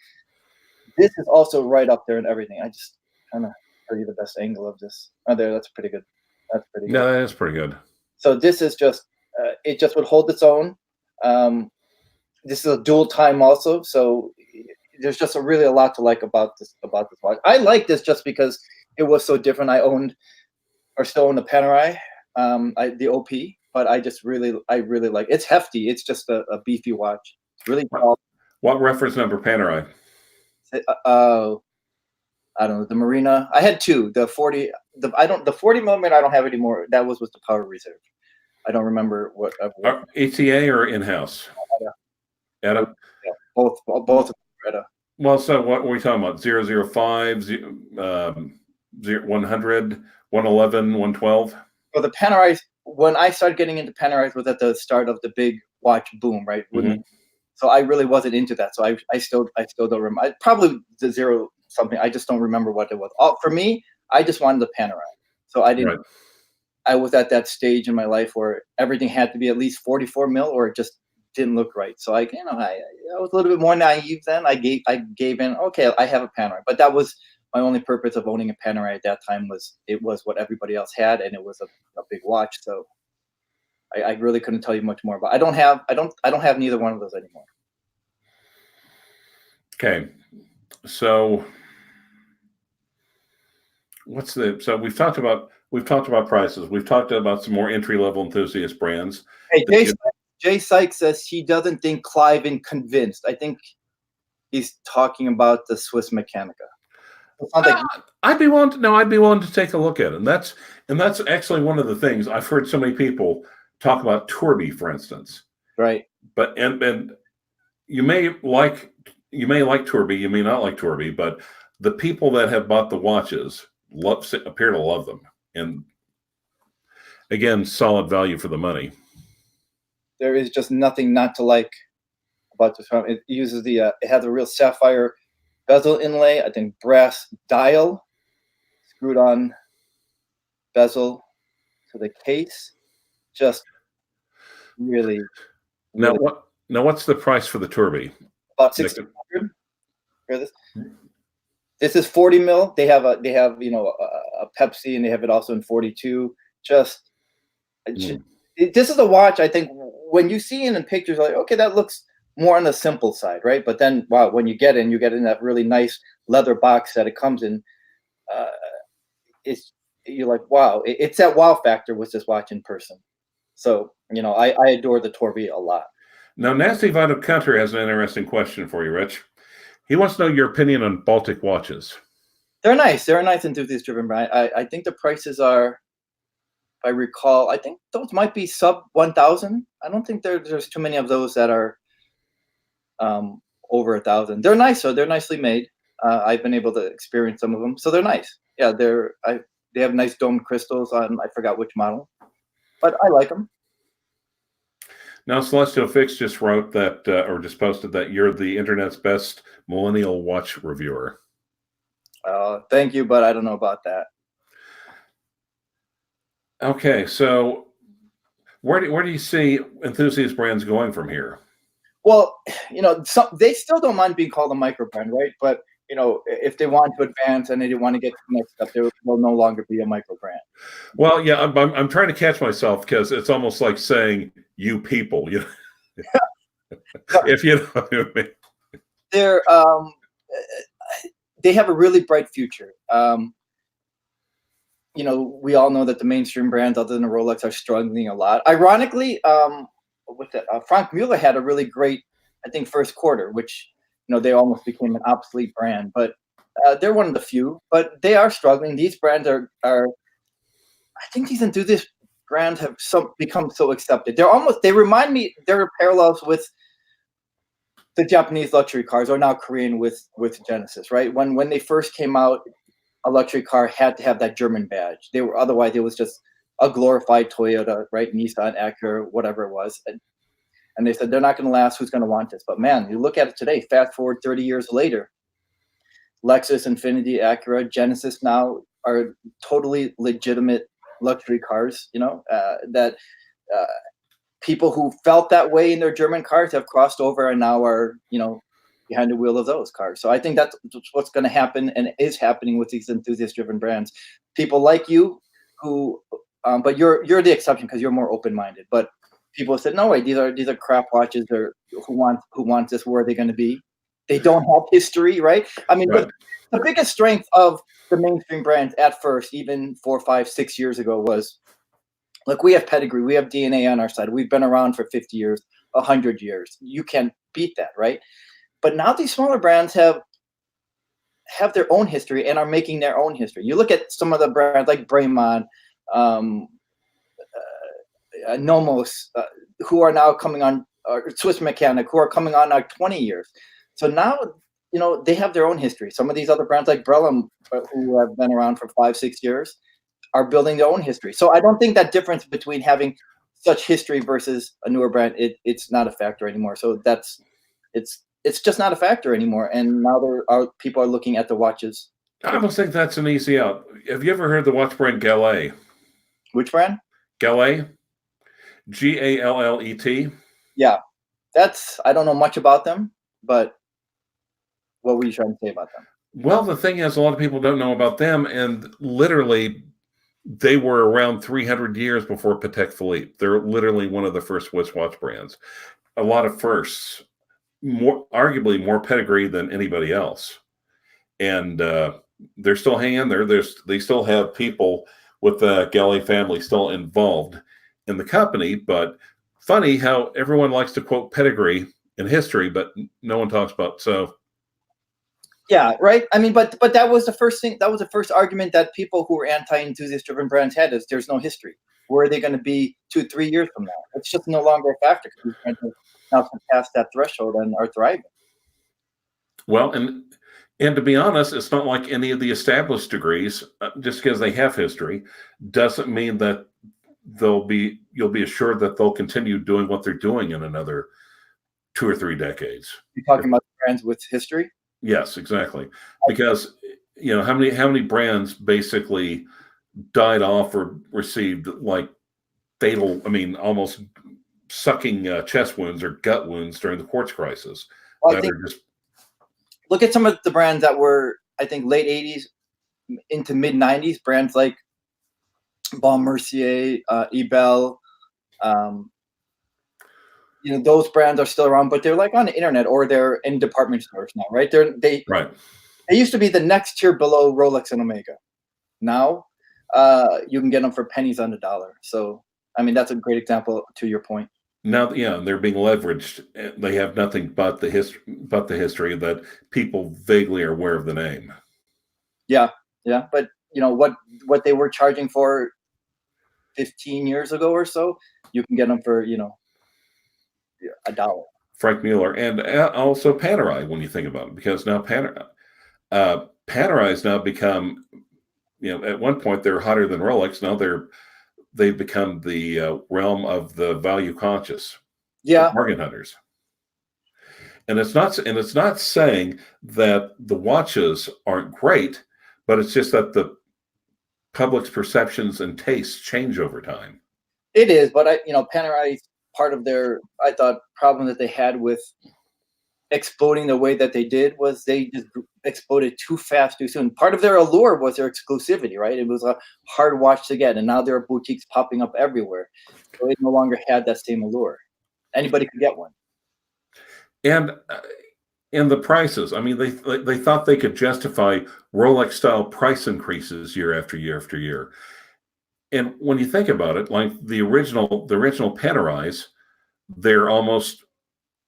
This is also right up there and everything. I just kind of show you the best angle of this. Oh, there, that's pretty good. That's pretty good. No, that is pretty good. So this is just, it just would hold its own. This is a dual time also, so there's just really a lot to like about this watch. I like this just because it was so different. I still own the Panerai, the OP. But I really like it's hefty. It's just a beefy watch. It's really tall. What reference number Panerai? I don't know, the Marina. I had two. The 40. The 40 millimeter. I don't have anymore. That was with the Power Reserve. I don't remember what. ATA or in house? Etta. Yeah, both of Etta. Well, so what were we talking about? 005, 100, 111, 112. Well, the Panerai. When I started getting into Panerai was at the start of the big watch boom, right? Mm-hmm. So I really wasn't into that. So I still don't remember. Probably the 0 something. I just don't remember what it was. For me, I just wanted the Panerai. So I didn't. Right. I was at that stage in my life where everything had to be at least 44 mil, or it just didn't look right. So I was a little bit more naive then. I gave in. Okay, I have a Panerai, but that was my only purpose of owning a Panerai at that time. Was what everybody else had, and it was a big watch. So I really couldn't tell you much more about. I don't have neither one of those anymore. Okay, so so we've talked about prices. We've talked about some more entry level enthusiast brands. Hey, That you, Jay Sykes says he doesn't think Clive and convinced. I think he's talking about the Swiss Mechanica. It sounds like I'd be willing to no, I'd be willing to take a look at it. And that's actually one of the things I've heard so many people talk about Torby, for instance. right. But and you may like Torby, you may not like Torby, but the people that have bought the watches appear to love them. And again, solid value for the money. There is just nothing not to like about this one. It uses it has a real sapphire bezel inlay. I think brass dial screwed on bezel to the case. Just really, really Now what's the price for the Torby? about 1,600 for this. This is 40 mil. They have a Pepsi, and they have it also in 42. This is a watch. I think when you see it in pictures, like, okay, that looks more on the simple side, right? But then, wow, when you get in that really nice leather box that it comes in. You're like, wow, it's that wow factor with this watch in person. So I adore the Torby a lot. Now, Nasty Vado Counter has an interesting question for you, Rich. He wants to know your opinion on Baltic watches. They're nice. They're a nice enthusiast-driven brand. I think the prices are, if I recall, I think those might be sub 1,000. I don't think there's too many of those that are over 1,000. They're nice, so they're nicely made. I've been able to experience some of them, so they're nice. Yeah, they have nice domed crystals on. I forgot which model, but I like them. Now, Celestial Fix just wrote that, or just posted that you're the internet's best millennial watch reviewer. Thank you, but I don't know about that. Okay, so where do you see enthusiast brands going from here? Well, they still don't mind being called a microbrand, right? But if they want to advance and they want to get to the next step, they will no longer be a microbrand. Well, yeah, I'm trying to catch myself because it's almost like saying "you people," if you know what I mean. They have a really bright future. We all know that the mainstream brands, other than Rolex, are struggling a lot. Ironically, Frank Mueller had a really great, I think, first quarter, which they almost became an obsolete brand. But they're one of the few. But they are struggling. These brands are. I think these enthusiast brands have become so accepted. They remind me. There are parallels with the Japanese luxury cars, or now Korean with Genesis, right? When they first came out, a luxury car had to have that German badge. Otherwise it was just a glorified Toyota, right? Nissan, Acura, whatever it was. And they said they're not going to last. Who's going to want this? But man, you look at it today. Fast forward 30 years later, Lexus, Infiniti, Acura, Genesis now are totally legitimate luxury cars. That people who felt that way in their German cars have crossed over and now are behind the wheel of those cars. So I think that's what's going to happen and is happening with these enthusiast-driven brands. People like you who, but you're the exception because you're more open-minded. But people said, no way, these are crap watches. Or who wants this? Where are they going to be? They don't have history, right? I mean, right. The biggest strength of the mainstream brands at first, even 4, 5, 6 years ago, was, look, we have pedigree, we have DNA on our side. We've been around for 50 years, 100 years. You can't beat that, right? But now these smaller brands have their own history and are making their own history. You look at some of the brands like Bremont, Nomos, who are now coming on, Swiss Mechanic, who are coming on now 20 years. So now, they have their own history. Some of these other brands like Brellam, who have been around for 5, 6 years, are building their own history. So I don't think that difference between having such history versus a newer brand, it's not a factor anymore. So it's just not a factor anymore. And now people are looking at the watches. I almost think that's an easy out. Have you ever heard the watch brand Gallet? Which brand? Gallet. Gallet. Yeah. I don't know much about them, but what were you trying to say about them? Well, the thing is, a lot of people don't know about them, and literally they were around 300 years before Patek Philippe. They're literally one of the first Swiss watch brands. A lot of firsts. arguably more pedigree than anybody else, and they're still hanging there. They still have people with the Galley family still involved in the company. But funny how everyone likes to quote pedigree in history, but no one talks about so. Yeah, right. I mean, but that was the first thing. That was the first argument that people who were anti-enthusiast driven brands had: is there's no history. Where are they going to be 2-3 years from now? It's just no longer a factor because these brands have now surpassed that threshold and are thriving. Well, and to be honest, it's not like any of the established degrees. Just because they have history doesn't mean that you'll be assured that they'll continue doing what they're doing in another 2 or 3 decades. You're talking about brands with history. Yes, exactly. Because how many brands basically died off or received like fatal, I mean, almost sucking chest wounds or gut wounds during the quartz crisis. Well, I think, look at some of the brands that were, I think, late 80s into mid 90s, brands like Bon Mercier, Ebel, those brands are still around, but they're like on the internet or they're in department stores now, right? They used to be the next tier below Rolex and Omega. Now, you can get them for pennies on the dollar. So, I mean, that's a great example to your point. Now, they're being leveraged. They have nothing but the history that people vaguely are aware of the name. Yeah, but what they were charging for 15 years ago or so, you can get them for $1. Frank Mueller, and also Panerai, when you think about it, because now Panerai has now become, at one point they were hotter than Rolex. Now they've become the realm of the value conscious, bargain hunters. And it's not saying that the watches aren't great, but it's just that the public's perceptions and tastes change over time. It is, but Panerai, part of their, I thought, problem that they had with exploding the way that they did was they just exploded too fast, too soon. Part of their allure was their exclusivity, right? It was a hard watch to get, and now there are boutiques popping up everywhere. So it no longer had that same allure. Anybody could get one. And the prices, I mean, they thought they could justify Rolex-style price increases year after year after year. And when you think about it, like the original Panerais, they're almost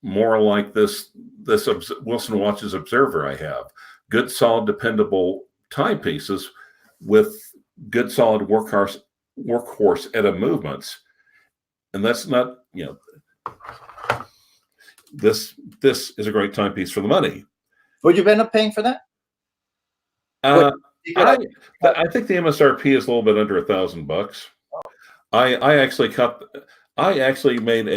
more like this Wilson Watches Observer I have. Good, solid, dependable timepieces with good, solid workhorse ETA movements. And that's not, this is a great timepiece for the money. Would you end up paying for that? I think the MSRP is a little bit under $1,000. I actually made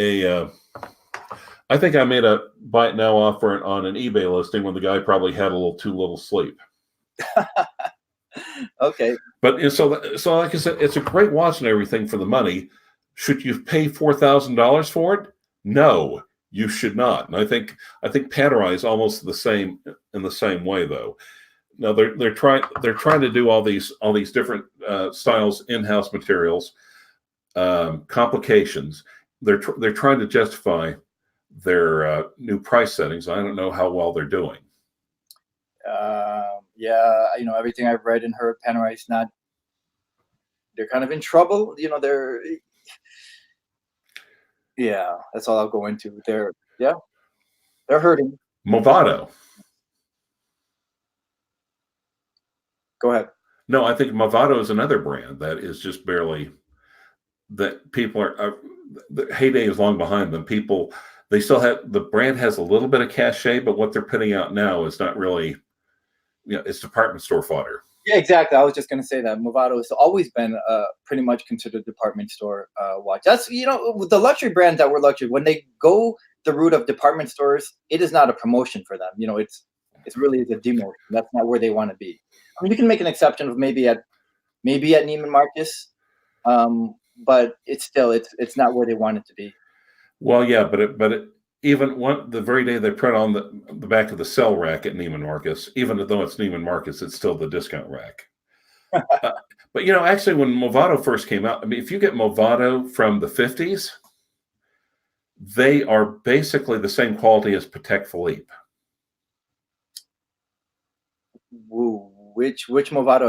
I think I made a buy it now offer on an eBay listing when the guy probably had a little too little sleep. Okay. But so like I said, it's a great watch and everything for the money. Should you pay $4,000 for it? No, you should not. And I think Panerai is almost the same in the same way, though. Now they're trying to do all these different styles, in-house materials, complications. They're trying to justify their new price settings. I don't know how well they're doing. Everything I've read and heard, Panerai not. They're kind of in trouble. That's all I'll go into. They're hurting. Movado. Go ahead. No, I think Movado is another brand that is just barely, that people are, the heyday is long behind them. They still have, the brand has a little bit of cachet, but what they're putting out now is not really, it's department store fodder. Yeah, exactly. I was just going to say that Movado has always been pretty much considered department store watch. That's, the luxury brands that were luxury, when they go the route of department stores, it is not a promotion for them. It's really a demotion. That's not where they want to be. I mean, you can make an exception of maybe at Neiman Marcus, but it's not where they want it to be. Well, yeah, but even the very day they print on the back of the sell rack at Neiman Marcus, even though it's Neiman Marcus, it's still the discount rack. But actually, when Movado first came out, I mean, if you get Movado from the 50s, they are basically the same quality as Patek Philippe. Which Movado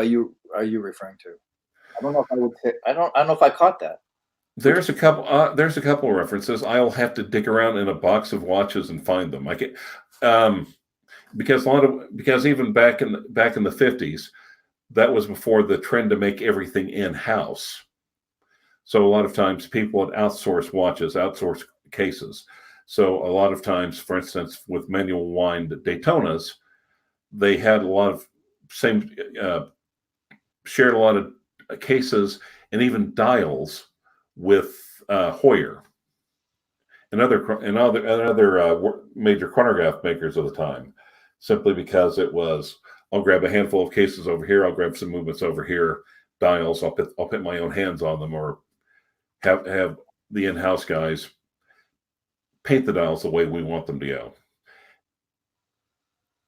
are you referring to? I don't know if I would say, I don't know if I caught that. There's a couple. There's a couple of references. I'll have to dig around in a box of watches and find them. I get because even back in the 50s, that was before the trend to make everything in house. So a lot of times people would outsource watches, outsource cases. So a lot of times, for instance, with manual wind Daytonas, they had a lot of shared a lot of cases and even dials with Hoyer and other major chronograph makers of the time, simply because it was, I'll grab a handful of cases over here, I'll grab some movements over here, dials, I'll put my own hands on them, or have the in-house guys paint the dials the way we want them to go.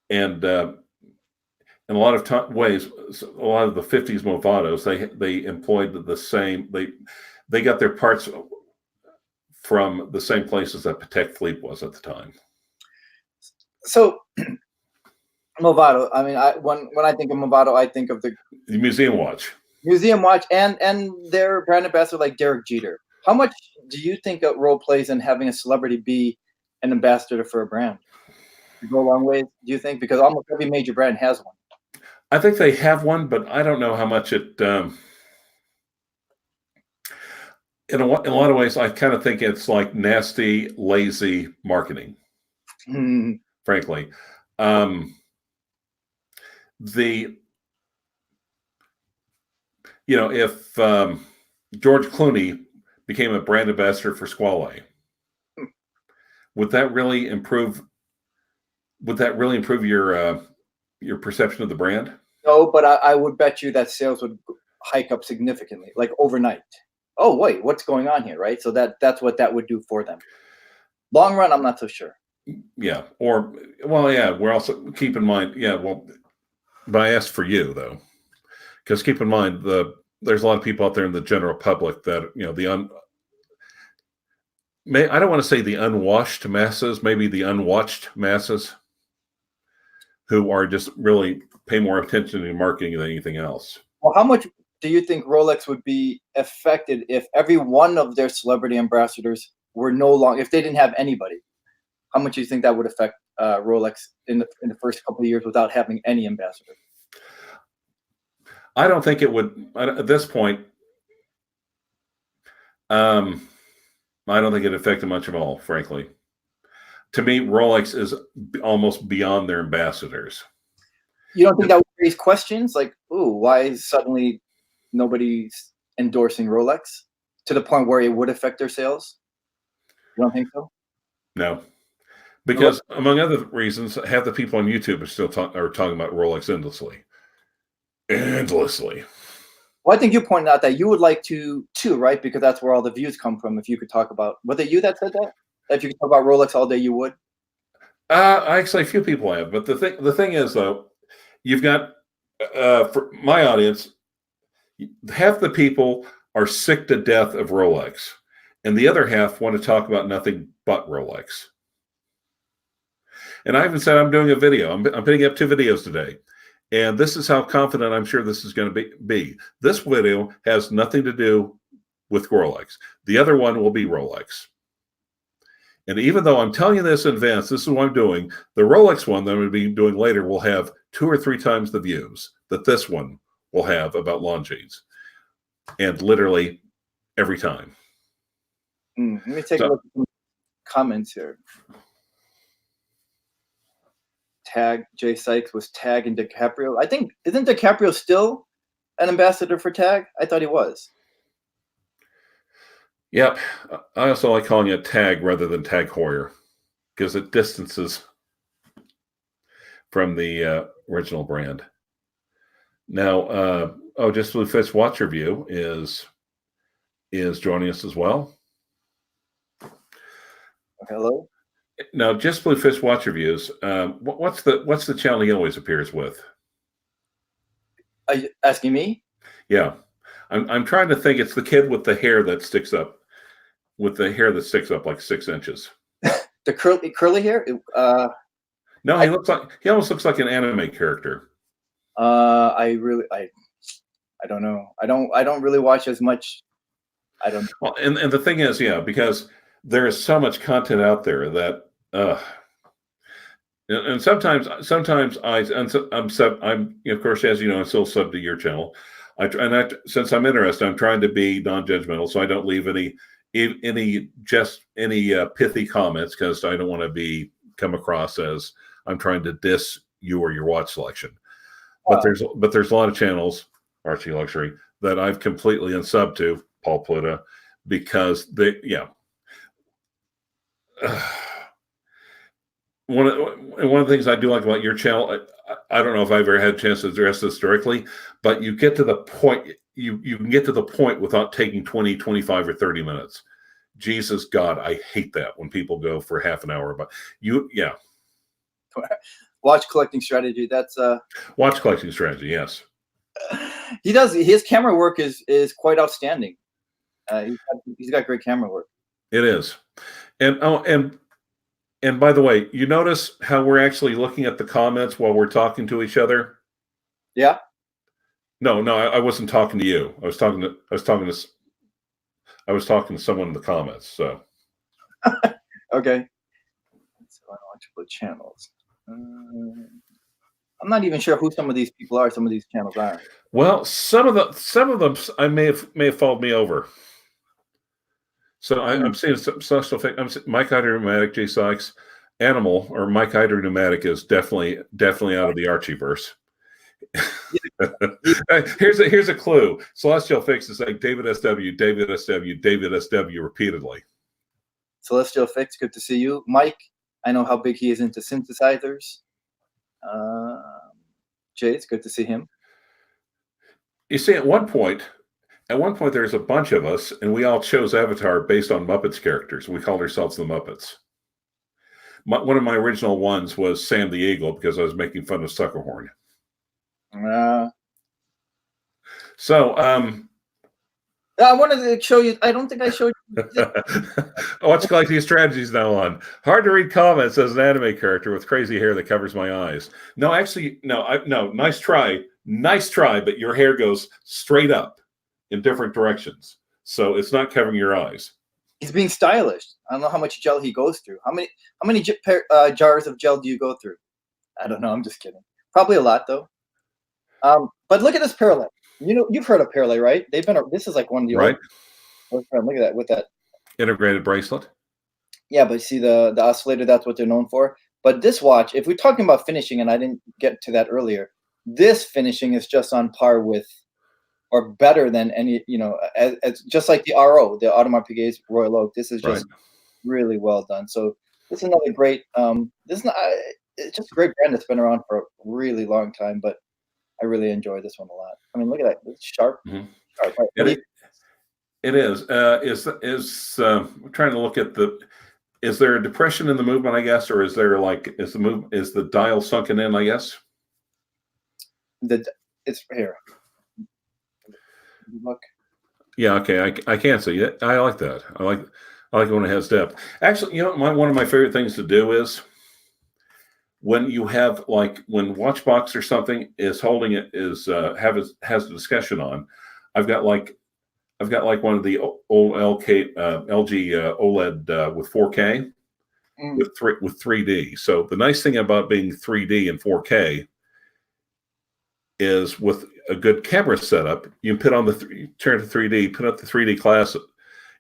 And in a lot of ways, a lot of the 50s Movados, they employed the same, they got their parts from the same places that Patek Philippe was at the time. So Movado, I mean, when I think of Movado, I think of the museum watch. Museum watch and their brand ambassador like Derek Jeter. How much do you think a role plays in having a celebrity be an ambassador for a brand? You go a long way, do you think? Because almost every major brand has one. I think they have one, but I don't know how much it. In a lot of ways, I kind of think it's like nasty, lazy marketing. Frankly, if George Clooney became a brand ambassador for Squale, would that really improve? Would that really improve your perception of the brand? No, but I would bet you that sales would hike up significantly, like overnight. Oh, wait, what's going on here, right? So that's what that would do for them. Long run, I'm not so sure. Yeah, we're also, keep in mind, but I asked for you, though, because keep in mind, there's a lot of people out there in the general public that, I don't want to say the unwashed masses, maybe the unwatched masses, who are just really pay more attention to marketing than anything else. Well, how much do you think Rolex would be affected if every one of their celebrity ambassadors were no longer, if they didn't have anybody? How much do you think that would affect Rolex in the first couple of years without having any ambassador? I don't think it would at this point. I don't think it affected much at all, frankly. To me, Rolex is almost beyond their ambassadors. You don't think that would raise questions like, ooh, why is suddenly nobody's endorsing Rolex to the point where it would affect their sales? You don't think so? No, because among other reasons, half the people on YouTube are still talking about Rolex endlessly. Well, I think you pointed out that you would like to too, right? Because that's where all the views come from. If you could talk about, was it you that said that? That if you could talk about Rolex all day, you would? Actually, a few people have, but the thing is, though, you've got for my audience, half the people are sick to death of Rolex, and the other half want to talk about nothing but Rolex. And I even said I'm doing a video. I'm putting up 2 videos today. And this is how confident I'm sure this is going to be. This video has nothing to do with Rolex. The other one will be Rolex. And even though I'm telling you this in advance, this is what I'm doing, the Rolex one that I'm going to be doing later will have 2 or 3 times the views that this one will have about Longines. And literally every time. Let me take a look at some comments here. Tag Jay Sykes was Tag and DiCaprio. I think, isn't DiCaprio still an ambassador for Tag? I thought he was. Yep. I also like calling it Tag rather than Tag Heuer because it distances from the original brand. Now, Just Blue Fish Watch Review is joining us as well. Hello. Now, Just Blue Fish Watch Reviews. What's the channel he always appears with? Are you asking me? Yeah, I'm trying to think. It's the kid with the hair that sticks up. with the hair that sticks up like 6 inches. The curly hair. No, he almost looks like an anime character. I don't know. I don't really watch as much. I don't know. Well, and the thing is, yeah, because there is so much content out there that, and sometimes I'm of course, as you know, I'm still sub to your channel. Since I'm interested, I'm trying to be non-judgmental, so I don't leave any pithy comments, because I don't want to come across as I'm trying to diss you or your watch selection. But there's a lot of channels, Archie Luxury, that I've completely unsubbed to, Paul Pluta, because one of the things I do like about your channel, I don't know if I've ever had a chance to address this directly, but you get to the point, you can get to the point without taking 20, 25, or 30 minutes. Jesus God, I hate that when people go for half an hour. But watch collecting strategy. That's watch collecting strategy. Yes, he does. His camera work is quite outstanding. He's got great camera work. It is, and by the way, you notice how we're actually looking at the comments while we're talking to each other? Yeah. No, I wasn't talking to you. I was talking to someone in the comments. So. Okay. So I watch the channels. I'm not even sure who some of these people are. Some of these channels are. Well, some of them I may have followed me over. So I'm seeing some special thing. Mike Hydromatic, J Sykes, Animal, or Mike Hydromatic is definitely out of the Archieverse. Here's a clue. Celestial Fix is like David SW, David SW, David SW repeatedly. Celestial Fix, good to see you. Mike, I know how big he is into synthesizers. Jay, it's good to see him. You see, at one point, there's a bunch of us, and we all chose Avatar based on Muppets characters. We called ourselves the Muppets. One of my original ones was Sam the Eagle, because I was making fun of Suckerhorn. So, I wanted to show you. I don't think I showed you. Watch collecting strategies now on. Hard to read comments as an anime character with crazy hair that covers my eyes. No, actually, no. Nice try, but your hair goes straight up in different directions, so it's not covering your eyes. He's being stylish. I don't know how much gel he goes through. How many jars of gel do you go through? I don't know. I'm just kidding. Probably a lot though. But look at this Parallel. You know, you've heard of Parallel, right? This is like one of the right. Look at that with that integrated bracelet. Yeah, but see the oscillator. That's what they're known for. But this watch, if we're talking about finishing, and I didn't get to that earlier, this finishing is just on par with, or better than any. You know, as just like the RO, the Audemars Piguet's Royal Oak. This is just really well done. So this is another great. It's just a great brand that's been around for a really long time, but I really enjoy this one a lot. I mean, look at that. It's sharp. Mm-hmm. Sharp, right? It is. I'm trying to look at is there a depression in the movement, I guess, or is the dial sunken in, I guess? It's here. Look. Yeah, okay. I can't see it. I like that. I like it when it has depth. Actually, you know, one of my favorite things to do is when you have when Watchbox or something is holding it has a discussion on. I've got one of the old LG OLED with 4K with 3D. So the nice thing about being 3D and 4K is with a good camera setup, you can turn to 3D, put up the 3D class,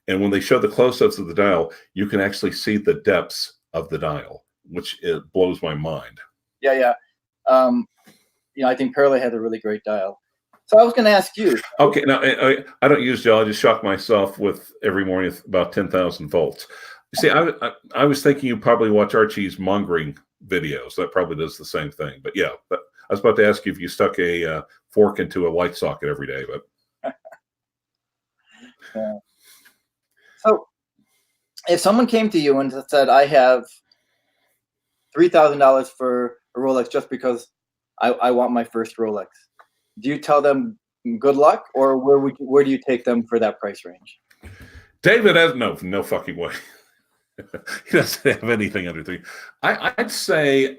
and when they show the close-ups of the dial, you can actually see the depths of the dial, which it blows my mind. Yeah. You know, I think Parallel had a really great dial. So I was going to ask you. Okay, now I don't use gel. I just shock myself with every morning about 10,000 volts. You see, I was thinking you probably watch Archie's mongering videos. That probably does the same thing. But yeah, I was about to ask you if you stuck a fork into a light socket every day. But yeah. So if someone came to you and said, "I have $3,000 for a Rolex just because I want my first Rolex," do you tell them good luck, or where do you take them for that price range? David has no fucking way. He doesn't have anything under 3. I'd say,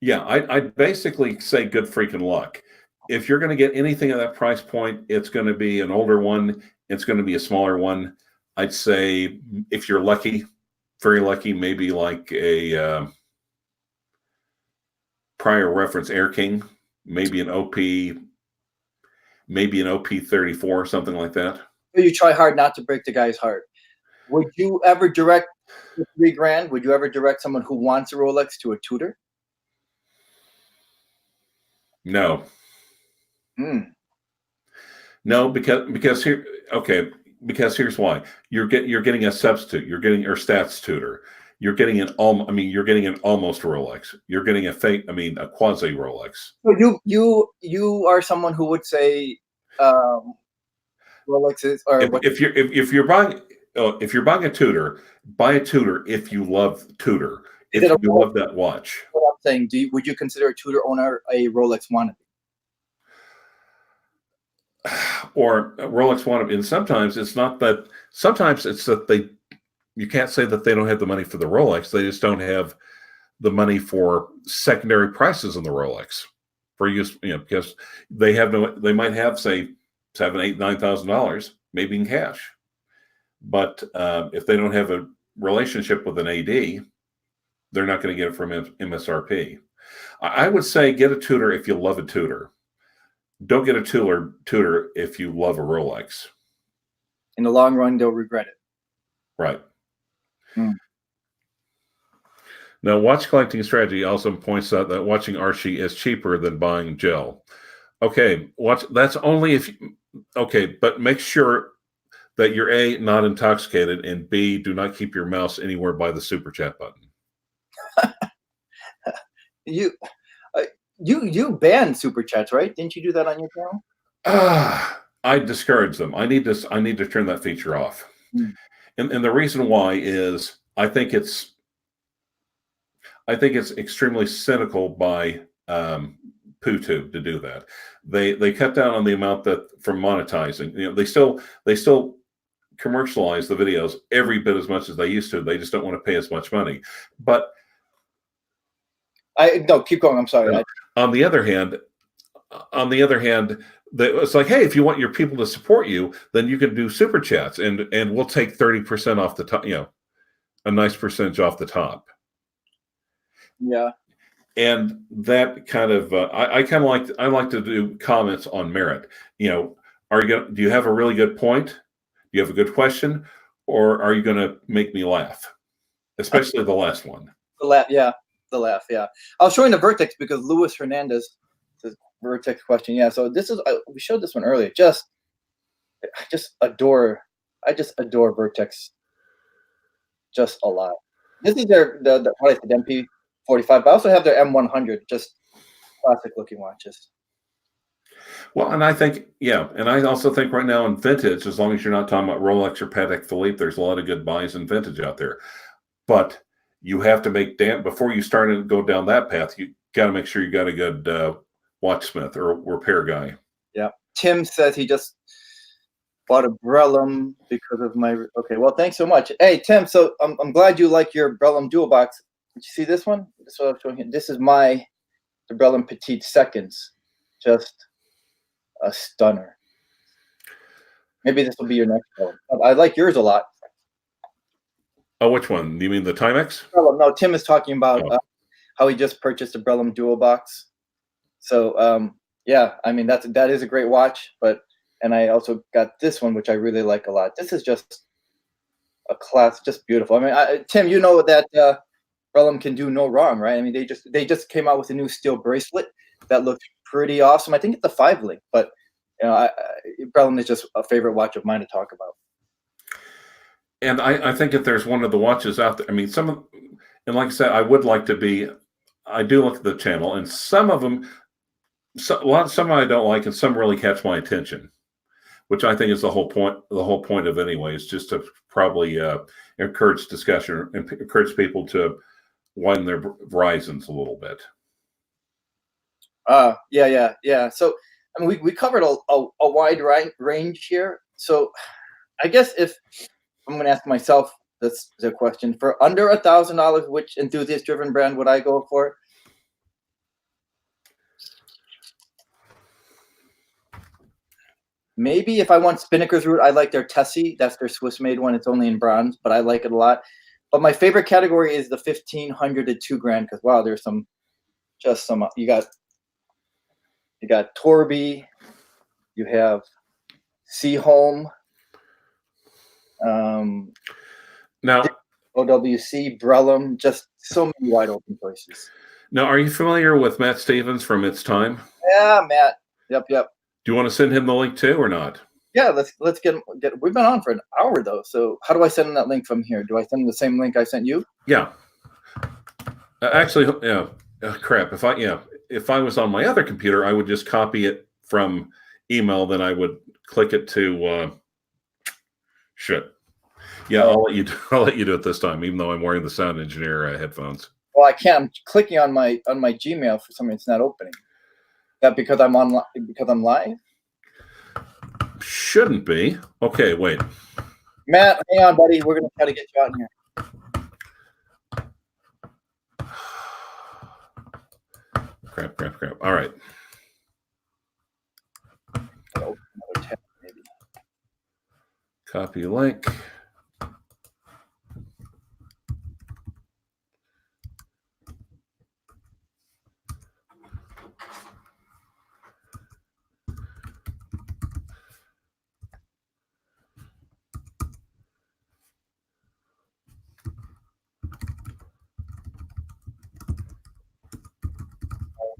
yeah, I'd basically say good freaking luck. If you're going to get anything at that price point, it's going to be an older one. It's going to be a smaller one. I'd say if you're lucky, very lucky, maybe like a prior reference Air King, maybe an OP 34, something like that. You try hard not to break the guy's heart. Would you ever direct $3,000? Would you ever direct someone who wants a Rolex to a tutor? No. No, because here, okay, because here's why. You're getting a substitute. You're getting your stats tutor. You're getting you're getting an almost Rolex. You're getting a fake, a quasi Rolex. So you are someone who would say Rolexes or if you're buying a tutor, buy a tutor if you love tutor. If you love that watch. What I'm saying, would you consider a tutor owner a Rolex wannabe? Or a Rolex wannabe? And sometimes it's not that. Sometimes it's that you can't say that they don't have the money for the Rolex. They just don't have the money for secondary prices in the Rolex for use. Because they might have, say, $7,000, $8,000, $9,000 maybe in cash. But if they don't have a relationship with an AD, they're not going to get it from MSRP. I would say get a tutor if you love a tutor. Don't get a tutor if you love a Rolex. In the long run, they'll regret it. Right. Now, watch collecting strategy also points out that watching Archie is cheaper than buying gel. Okay, that's only if. Okay, but make sure that you're A, not intoxicated, and B, do not keep your mouse anywhere by the super chat button. You banned super chats, right? Didn't you do that on your channel? I discourage them. I need to turn that feature off. And the reason why is I think it's extremely cynical by PooTube to do that. They cut down on the amount that from monetizing. They still commercialize the videos every bit as much as they used to. They just don't want to pay as much money. But keep going. I'm sorry. On the other hand, it's like, hey, if you want your people to support you, then you can do super chats, and we'll take 30% off the top. A nice percentage off the top. Yeah. And that kind of I like to do comments on merit. Do you have a really good point? Do you have a good question, or are you going to make me laugh? Especially the last one. The laugh, yeah. I was showing the Vertex because Luis Hernandez says Vertex question. Yeah, so this is we showed this one earlier. I just adore Vertex just a lot. This is their MP45, but I also have their M100, just classic looking watches. Well, and I think, and I also think right now in vintage, as long as you're not talking about Rolex or Patek Philippe, there's a lot of good buys in vintage out there. But you have to before you start to go down that path, you got to make sure you got a good watchsmith or repair guy. Yeah. Tim says he just bought a Brellum because of my. Okay, well, thanks so much. Hey, Tim. So I'm glad you like your Brellum Dual Box. Did you see this one? This is what I'm showing you. This is the Brellum Petite Seconds. Just a stunner. Maybe this will be your next Brellum. I like yours a lot. Oh, which one? Do you mean the Timex? No, Tim is talking about how he just purchased a Brellum Dual Box. So, that is a great watch. And I also got this one, which I really like a lot. This is just a class, just beautiful. Tim, you know that Brellum can do no wrong, right? They just came out with a new steel bracelet that looks pretty awesome. I think it's a 5-link, but Brellum is just a favorite watch of mine to talk about. And I think if there's one of the watches out there, and like I said, I do look at the channel, and some of them, some I don't like, and some really catch my attention, which I think is the whole point of it anyway, is just to probably encourage discussion and encourage people to widen their horizons a little bit. Yeah. So I mean, we covered a wide range here. So I guess if I'm going to ask myself this the question for under $1,000, which enthusiast driven brand would I go for? Maybe if I want Spinnaker's route, I like their Tessie. That's their Swiss made one. It's only in bronze, but I like it a lot. But my favorite category is the 1,500 to $2,000 because wow, there's some you got Torby, you have Seaholm, Now, OWC, Brellum, just so many wide open choices. now, are you familiar with Matt Stevens from It's Time? Yeah, Matt. Yep. Do you want to send him the link too, or not? Yeah, let's get. We've been on for an hour though, so how do I send him that link from here? Do I send him the same link I sent you? Yeah. Actually, yeah. Crap. If I was on my other computer, I would just copy it from email. Then I would click it to. Shit. Yeah, I'll let you do it this time, even though I'm wearing the sound engineer headphones. Well, I can't. I'm clicking on my Gmail for something it's not opening. That because I'm online because I'm live? Shouldn't be. Okay, wait. Matt, hang on, buddy. We're gonna try to get you out in here. Crap. All right. Open another tab, maybe. Copy link.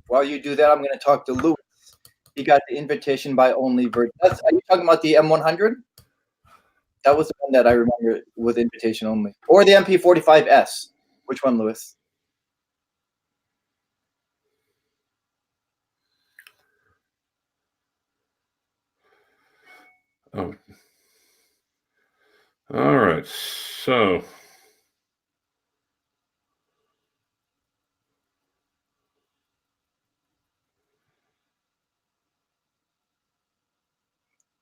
While you do that, I'm going to talk to Louis. He got the invitation by only Vertex. Are you talking about the M100? That was the one that I remember with invitation only. Or the MP45S. Which one, Louis? Oh. All right. So.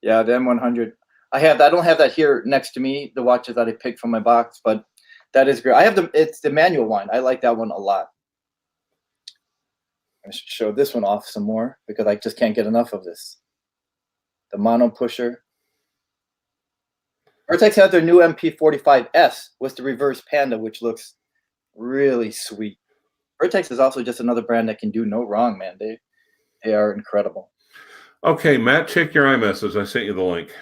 Yeah, the M100. I don't have that here next to me, the watches that I picked from my box, but that is great. It's the manual one. I like that one a lot. I should show this one off some more because I just can't get enough of this. The mono pusher. Vertex had their new MP45S with the reverse panda, which looks really sweet. Vertex is also just another brand that can do no wrong, man. They are incredible. Okay, Matt, check your iMessage. I sent you the link.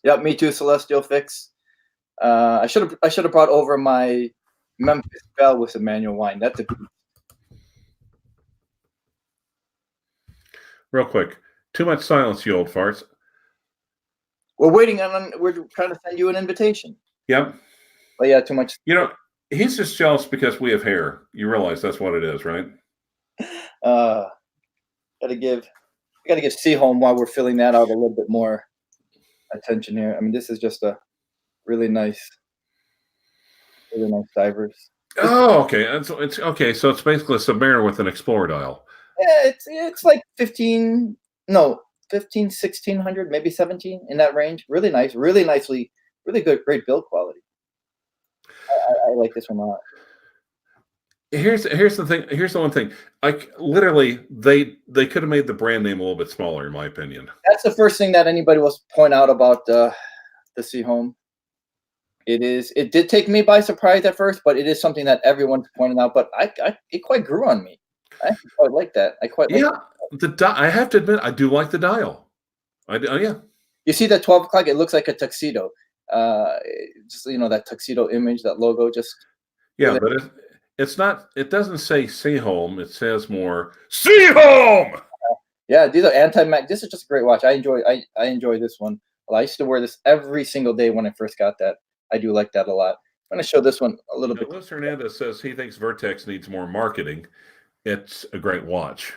Yep, me too. Celestial Fix. I should have brought over my Memphis Belle with the manual wine. That's a Real quick. Too much silence, you old farts. We're waiting on. We're trying to send you an invitation. Yep. But yeah, too much. You know, he's just jealous because we have hair. You realize that's what it is, right? Gotta give Seaholm while we're filling that out a little bit more attention here. I mean, this is just a really nice divers. Oh, okay. It's okay. So it's basically a Submariner with an Explorer dial. Yeah, it's like 1600, maybe 17 in that range. Really nice, really good, great build quality. I like this one a lot. Here's the thing. Here's the one thing. Like literally, they could have made the brand name a little bit smaller, in my opinion. That's the first thing that anybody will point out about the Seaholm. It did take me by surprise at first, but it is something that everyone's pointing out. But it quite grew on me. I quite like that. I have to admit, I do like the dial. Yeah. You see that 12 o'clock? It looks like a tuxedo. Just that tuxedo image, that logo. Just yeah, but it's not. It doesn't say Seaholm. It says more Seaholm. Yeah, these are anti-mag. This is just a great watch. I enjoy this one. Well, I used to wear this every single day when I first got that. I do like that a lot. I'm going to show this one a little bit. Luis Hernandez says he thinks Vertex needs more marketing. It's a great watch.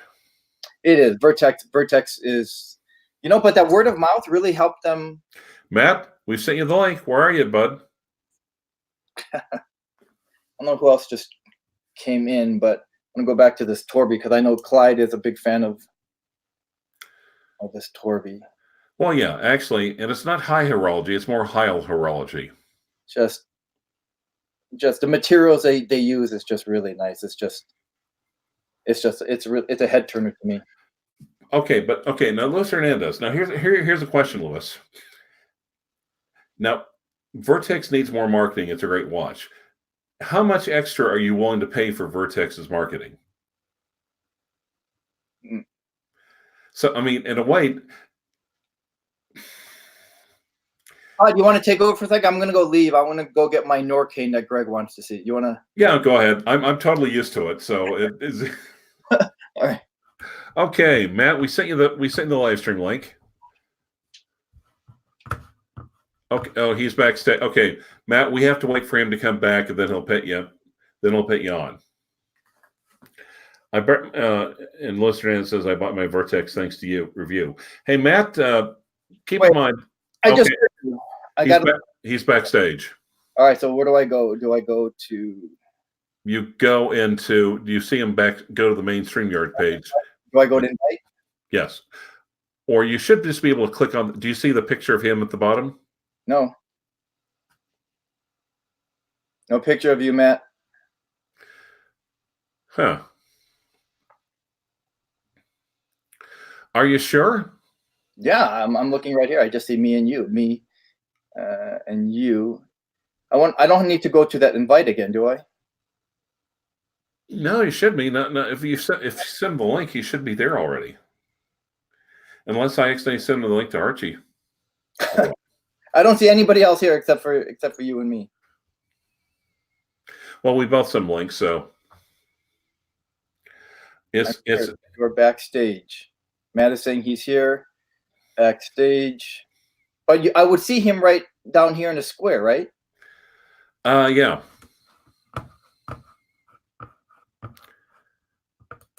It is. Vertex is, but that word of mouth really helped them. Matt, we've sent you the link. Where are you, bud? I don't know who else just came in, but I'm going to go back to this Torby because I know Clyde is a big fan of Oh, this Torby. Well, yeah, actually, and it's not high horology; it's more high horology. Just the materials they use is just really nice. It's a head turner to me. Okay, but okay, now Luis Hernandez. Now here's a question, Luis. Now, Vertex needs more marketing. It's a great watch. How much extra are you willing to pay for Vertex's marketing? Mm. So, I mean, in a way, You want to take over for a second? I'm gonna go leave. I want to go get my Norcane that Greg wants to see. You want to? yeah, go ahead. I'm totally used to it. So it is. All right. Okay, Matt, we sent you the live stream link. Okay. Oh, he's backstage. Okay, Matt, we have to wait for him to come back, and then he'll put you. Then he'll put you on. And listener says I bought my Vertex thanks to you review. Hey, Matt, keep in mind. He's backstage. All right. So where do I go? Do I go to? You go into. Do you see him back? Go to the main StreamYard page. Do I go to invite? Yes. Or you should just be able to click on. Do you see the picture of him at the bottom? No. No picture of you, Matt. Huh. Are you sure? Yeah, I'm looking right here. I just see me and you. Me and you. I don't need to go to that invite again, do I? No, you should be. No, if you send the link, he should be there already. Unless I accidentally send the link to Archie. I don't see anybody else here except for you and me. Well, we both send links, so we're backstage. Matt is saying he's here, backstage. But I would see him right down here in the square, right? Yeah.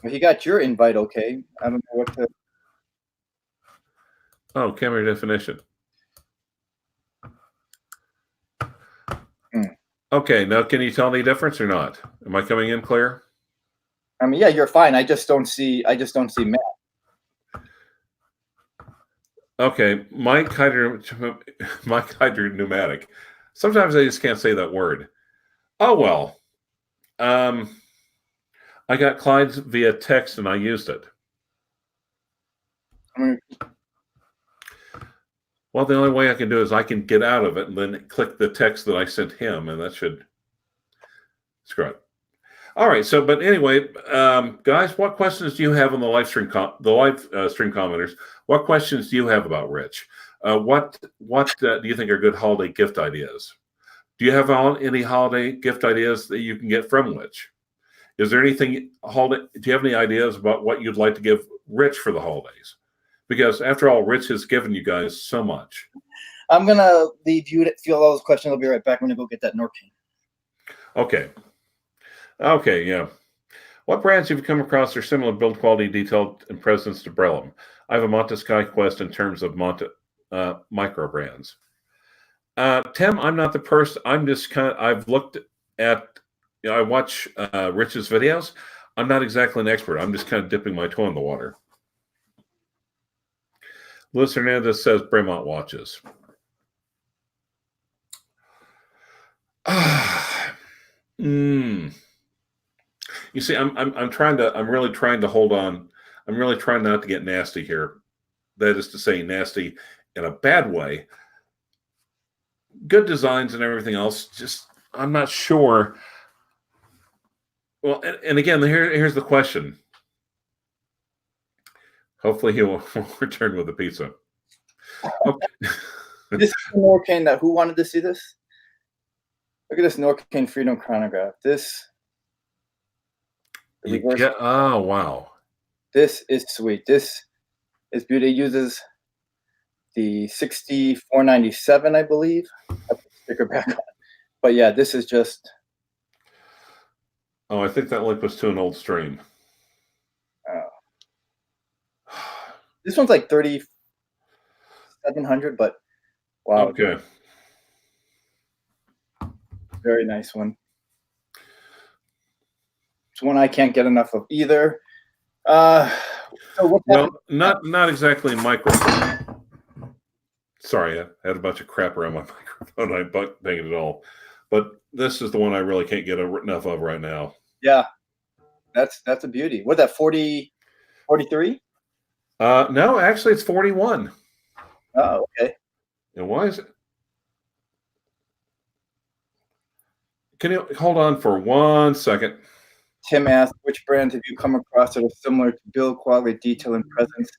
Well, he got your invite, okay. I don't know what to. Oh, camera definition. Okay, now can you tell any difference or not? Am I coming in clear? I mean, yeah, you're fine. I just don't see Matt. Okay, Mike Hyder pneumatic. Sometimes I just can't say that word. Oh well. I got Clyde's via text and I used it. Well, the only way I can do is I can get out of it and then click the text that I sent him, and that should screw it. All right. So, but anyway, guys, what questions do you have on the live stream? Stream commenters. What questions do you have about Rich? What do you think are good holiday gift ideas? Do you have any holiday gift ideas that you can get from Rich? Is there anything holiday? Do you have any ideas about what you'd like to give Rich for the holidays? Because after all, Rich has given you guys so much. I'm gonna leave you to field all those questions. I'll be right back. I'm gonna go get that Norcane. Okay. Okay, yeah. What brands have you come across are similar build quality, detailed, and presence to Brellam? I have a Monta Sky Quest in terms of Monta microbrands. Tim, I'm not the person. I'm just I've looked at, I watch Rich's videos. I'm not exactly an expert. I'm just kind of dipping my toe in the water. Luis Hernandez says Bremont watches. You see, I'm really trying to hold on. I'm really trying not to get nasty here. That is to say, nasty in a bad way. Good designs and everything else. Just, I'm not sure. Well, and again, here's the question. Hopefully he will return with a pizza. Okay. This is the Norcane that who wanted to see this? Look at this Norcane Freedom Chronograph. Oh, wow. This is sweet. This is beauty. It uses the 6497, I believe. I'll put the sticker back on. But yeah, this is just. Oh, I think that link was to an old stream. This one's like 3,700, but wow. Okay. Very nice one. It's one I can't get enough of either. So what's Well, happening? not exactly micro. Sorry, I had a bunch of crap around my microphone. I banged it all. But this is the one I really can't get enough of right now. Yeah, that's a beauty. What that 40, 43? No, actually, it's 41. Oh, okay. And why is it? Can you hold on for 1 second? Tim asked, which brands have you come across that are similar to build quality, detail, and presence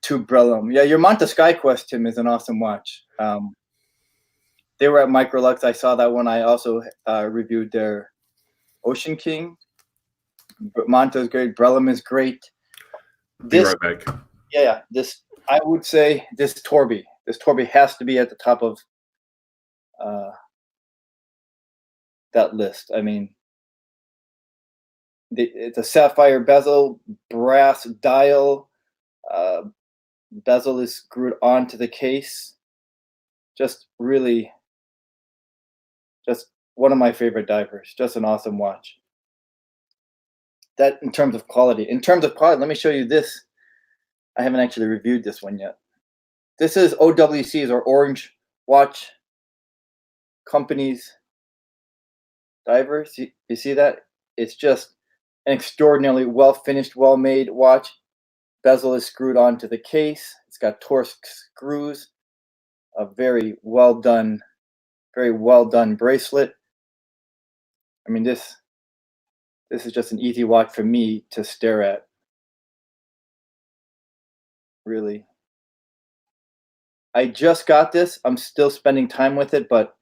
to Brellum? Yeah, your Monta SkyQuest, Tim, is an awesome watch. They were at Microlux. I saw that one. I also reviewed their Ocean King. Monta is great. Brellum is great. Be This, right back. yeah, this, I would say this Torby. This Torby has to be at the top of that list. I mean, it's a sapphire bezel, brass dial. Bezel is screwed onto the case. Just really, just one of my favorite divers. Just an awesome watch. That in terms of quality. In terms of quality, let me show you this. I haven't actually reviewed this one yet. This is OWC's, or Orange Watch Company's divers. You see that? It's just an extraordinarily well finished, well made watch. Bezel is screwed onto the case. It's got Torx screws. A very well done bracelet. I mean, this is just an easy watch for me to stare at. Really. I just got this. I'm still spending time with it, but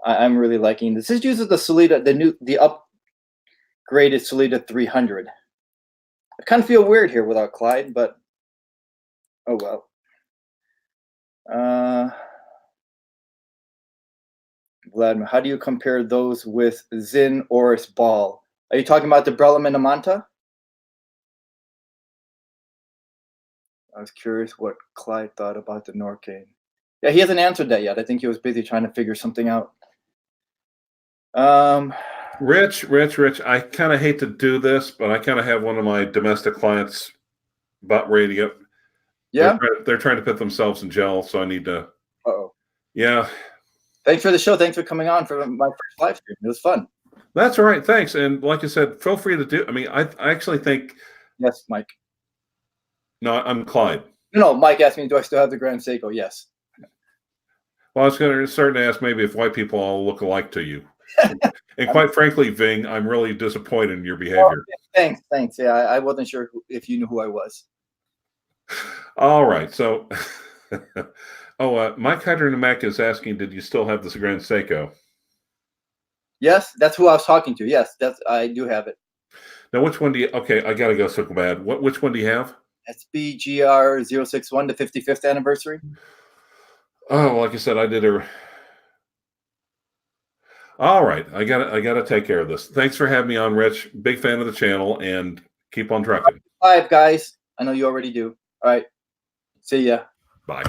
I'm really liking this. This uses the Sellita, the upgraded Sellita 300. I kind of feel weird here without Clyde, but oh well. Vladimir, how do you compare those with Zinn, Oris, Ball? Are you talking about the Brellum and the Monta? I was curious what Clyde thought about the Norcane. Yeah, he hasn't answered that yet. I think he was busy trying to figure something out. Rich, I kind of hate to do this, but I kind of have one of my domestic clients about ready to get. Yeah. They're trying to put themselves in jail, so I need to. Uh-oh. Yeah. Thanks for the show. Thanks for coming on for my first live stream. It was fun. That's all right. Thanks. And like I said, feel free to do. I mean, I actually think. Yes, Mike. No, I'm Clyde. No, Mike asked me, do I still have the Grand Seiko? Yes. Well, I was going to start to ask maybe if white people all look alike to you. And quite frankly, Ving, I'm really disappointed in your behavior. Oh, thanks. Yeah, I wasn't sure if you knew who I was. All right. So, Mike Hyder is asking, did you still have this Grand Seiko? Yes, that's who I was talking to. Yes, I do have it. Now, which one do you? Okay, I gotta go so bad. Which one do you have? SBGR 061, the 55th anniversary. Oh, like I said, I did a. All right, I gotta take care of this. Thanks for having me on, Rich. Big fan of the channel, and keep on trucking. Bye, guys. I know you already do. All right. See ya. Bye.